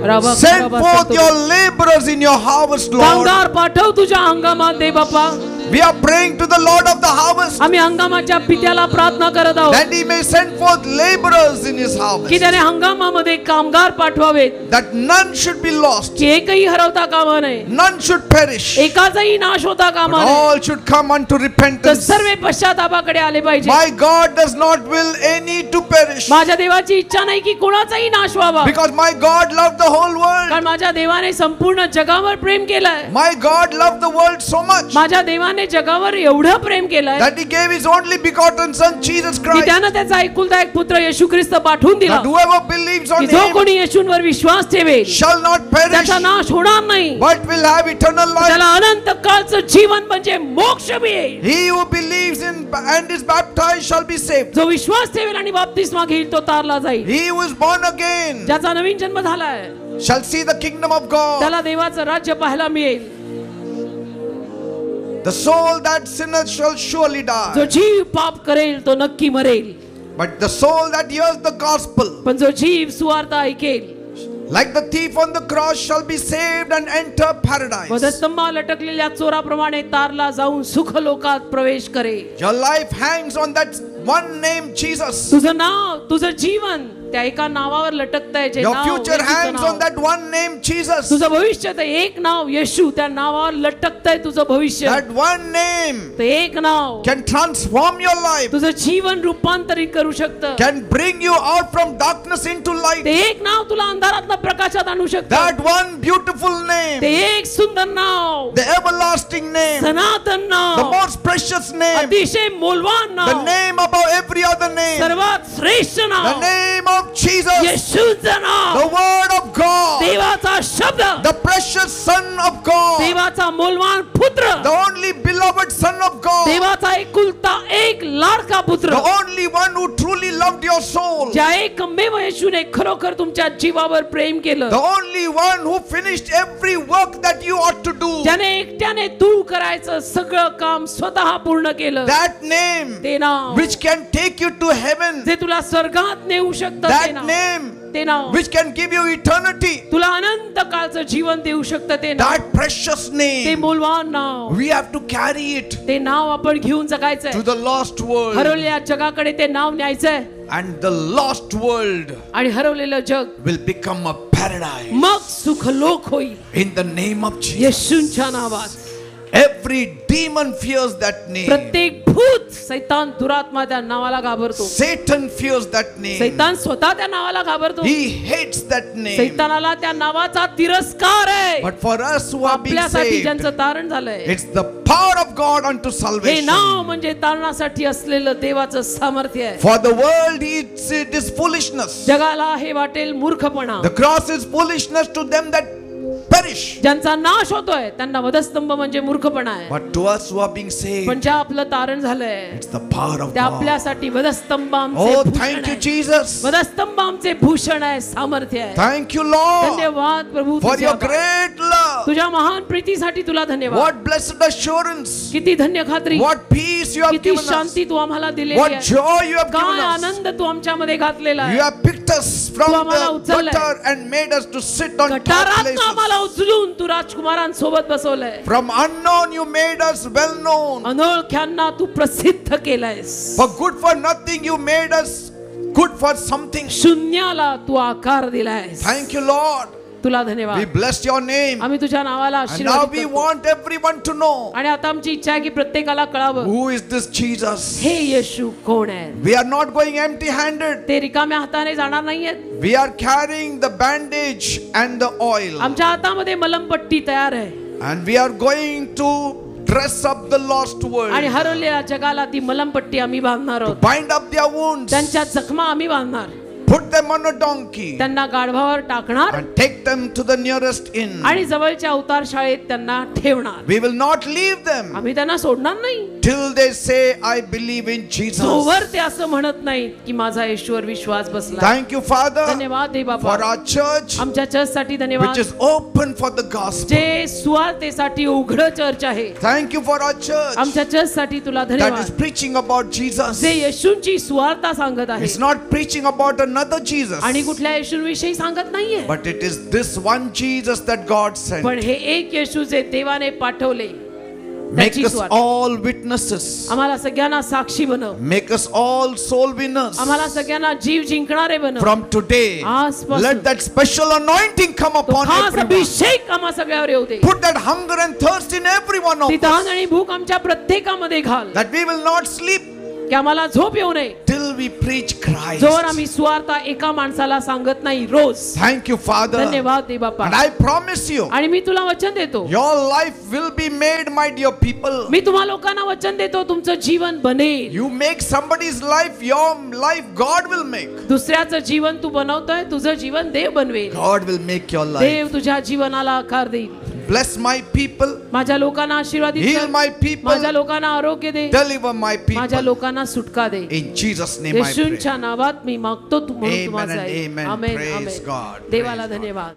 राबा, Send राबा, forth सतो. your laborers in your harvest, Lord. कामगार पाठव तुझ्या हंगामात दे बाप्पा. We are praying to the Lord of the harvest आम्ही हंगामाच्या पित्याला प्रार्थना करत आहोत that He may send forth laborers in His की harvest, त्याने हंगामामध्ये कामगार पाठवावेत that none should be lost, की एकही हरवता कामा नये, none should perish, एकाचाही नाश होता but कामा नये, all should come unto तर repentance. सर्व पश्चातापाकडे आले पाहिजे. My God does not will any to perish, माझ्या देवाची इच्छा नाही की कोणाचाही नाश व्हावा, because my God loved the whole world. कारण माझ्या देवाने संपूर्ण जगावर प्रेम केलंय. My God loved the world so much माझ्या देवाने जगावर एवढं प्रेम केलंय that He gave His only begotten Son, Jesus की Christ, त्यानं त्याचा एकुलता एक पुत्र येशू ख्रिस्त पाठवून दिला that whoever believes की on जो Him कोणी येशूंवर विश्वास ठेवेल shall not perish, त्याचा नाश होणार नाही, but will have eternal life. त्याला अनंत काळचं जीवन म्हणजे मोक्ष मिळेल. He who believes in and is baptized shall be saved. जो विश्वास ठेवेल आणि बाप्तिस्मा घेईल तो तारला जाईल. He who is born again ज्याचा नवीन जन्म झालाय shall see the kingdom of God. त्याला देवाचं राज्य पाहायला मिळेल. The soul that sinneth shall surely जो die, जीव पाप करेल तो नक्की मरेल, but the soul that hears the gospel, पण जो जीव सुवार्ता ऐकेल like the thief on the cross, shall be saved and enter paradise. वधस्तंभावर लटकलेल्या चोराप्रमाणे तारला जाऊन सुख लोकात प्रवेश करेल. Your life hangs on that one name, Jesus. तुझं नाव, तुझं जीवन त्या एका नावावर लटकतंय, जे Your now future येशूचं hangs now. on that one name, Jesus. तुझं भविष्य ते एक नाव येशू, त्या नावावर लटकतंय तुझं भविष्य. That one name ते एक नाव can transform your life, तुझं जीवन रूपांतरित करू शकतं. can bring you out from darkness into light. ते एक नाव तुला अंधारातनं प्रकाशात आणू शकतं. That one beautiful ते name, एक सुंदर नाव, the everlasting name, सनातन the now, most precious name, अतिशय मौल्यवान the now, name above every other name, सर्वात श्रेष्ठ the now, name of Jesus, येशूचं now, the word of God, देवाचा शब्द, the precious Son of God, देवाचा मौल्यवान पुत्र, the only beloved Son of God, देवाचा एकुलता एक लाडका the पुत्र, only one who truly loved your soul, ज्या एकमेव येशूने खरोखर तुमच्या जीवावर प्रेम केलं, the only one who finished every work that you ought to do. ज्याने एकट्याने तू करायचं सगळं काम स्वतः पूर्ण केलं, That name ते नाव which can take you to heaven, जे तुला स्वर्गात नेऊ शकतं, ते that नाव, name ते नाव which can give you eternity, तुला अनंत काळचं जीवन देऊ शकतं, ते नाव, that precious ते name, मौल्यवान नाव, we have to carry it ते नाव आपण घेऊन to जगायचंय. the lost world, हरवलेल्या जगाकडे ते नाव न्यायचंय and the lost world आणि हरवलेलं जग will become a paradise मग सुखलोक होईल. in the name of Jesus. येशूंच्या नावात Every demon fears that name. प्रत्येक भूत, सैतान, दुरात्मा त्या नावाला घाबरतो. Satan fears that name. सैतान स्वतः त्या नावाला घाबरतो. He hates that name. सैतानाला त्या नावाचा तिरस्कार आहे. But for us who are being आपल्यासाठी saved, ज्यांचं तारण झालंय, it's the power of God unto हे salvation. नाव म्हणजे तारणासाठी असलेलं देवाचं सामर्थ्य आहे. For the world it is foolishness. जगाला हे वाटेल मूर्खपणा. The cross is foolishness to them that perish. ज्यांचा नाश होतोय त्यांना वधस्तंभ म्हणजे मूर्खपणा आहे. But to us who are being saved, पण ज्या आपलं तारण झालंय it's the power of ते God. आपल्यासाठी वधस्तंभ आमचे Oh, भूषण thank you, आहे. Jesus. वधस्तंभ आमचे भूषण आहे, सामर्थ्य आहे. Thank you, Lord, धन्यवाद प्रभू for तुझे your आभार. great love. तुझ्या महान प्रीतीसाठी तुला धन्यवाद. What blessed assurance. किती धन्य खात्री, What peace you have किती given us. शांती तू आम्हाला दिलेली What आहे. joy you have given काय us. आनंद तू आमच्यामध्ये घातलेला You आहे. have picked us from तू आम्हाला the उचललंय. gutter and made us to sit on top गटारातनं आम्हाला places. उचलून तू राजकुमारांसोबत बसवलंय. From unknown you made us well known. अनोळख्यांना तू प्रसिद्ध केलंयस. For good for nothing you made us good for something. शून्याला तू आकार दिलायस. Thank you, Lord. तुला We धन्यवाद. bless your name. आम्ही तुझ्या नावाला And now आशीर्वाद we करतो. want everyone to know आणि आता आमची इच्छा आहे की प्रत्येकाला कळावं who is this Jesus. हे येशू कोण आहे. We are not going empty-handed. ते रिकाम्या हाताने जाणार नाहीयेत. We are carrying the bandage and the oil. आमच्या हातामध्ये मलमपट्टी तयार आहे And we are going to dress up the lost world. आणि हरवलेल्या जगाला ती मलमपट्टी आम्ही बांधणार आहोत. Bind up their wounds. त्यांच्या जखमा आम्ही बांधणार. Put them on a donkey. त्यांना गाढवावर टाकणार And take them to the nearest inn. आणि जवळच्या उतार शाळेत त्यांना ठेवणार. We will not leave them. आम्ही त्यांना सोडणार नाही. until they say, I believe in Jesus. जोवर ते असं म्हणत नाहीत की माझा येशूवर विश्वास बसला. Thank you, Father, धन्यवाद दे बाबा for our church, आमच्या चर्चसाठी which धन्यवाद is open for the gospel. जे सुवार्तेसाठी उघड चर्च आहे. Thank you for our church आमच्या चर्चसाठी तुला that is धन्यवाद preaching about Jesus. जे येशूंची सुवार्ता सांगत आहे It's not preaching about another Jesus, आणि कुठल्या येशूंविषयी सांगत नाहीये, but it is this one Jesus that God sent. पण हे एक येशू जे देवाने पाठवले Make त्याची us सुवार्ता. all witnesses. आम्हाला सगळ्यांना साक्षी बनव. Make us all soul winners. आम्हाला सगळ्यांना जीव जिंकणारे बनव. From today, आजपासून let that special anointing come तो upon खास everyone. अभिषेक आम्हा सगळ्यावर येऊ दे. Put that hunger and thirst in every one of ती us, तहान आणि भूक आमच्या प्रत्येकामध्ये घाल that we will not sleep की आम्हाला झोप येऊ नये till we preach Christ. जोवर आम्ही सुवार्ता एका माणसाला सांगत नाही रोज. Thank you, Father. धन्यवाद दे बापा. And I promise you, आणि मी तुला वचन देतो, your life will be made, my dear people. मी तुम्हा लोकांना वचन देतो, तुमचं जीवन बनेल. You make somebody's life, your life God will make. दुसऱ्याचं जीवन तू बनवतोय, तुझं जीवन देव बनवेल. God will make your life. देव तुझ्या जीवनाला आकार देईल. Bless my people. माझ्या लोकांना आशीर्वादित Heal कर. my people. माझ्या लोकांना आरोग्य दे. Deliver my माझ्या people. लोकांना सुटका दे. In Jesus' name I pray. येशूंच्या नावात मी मागतो, म्हणून Amen माझा and आहे. amen. आमेन, Praise आमेन. God. देवाला Praise God. धन्यवाद.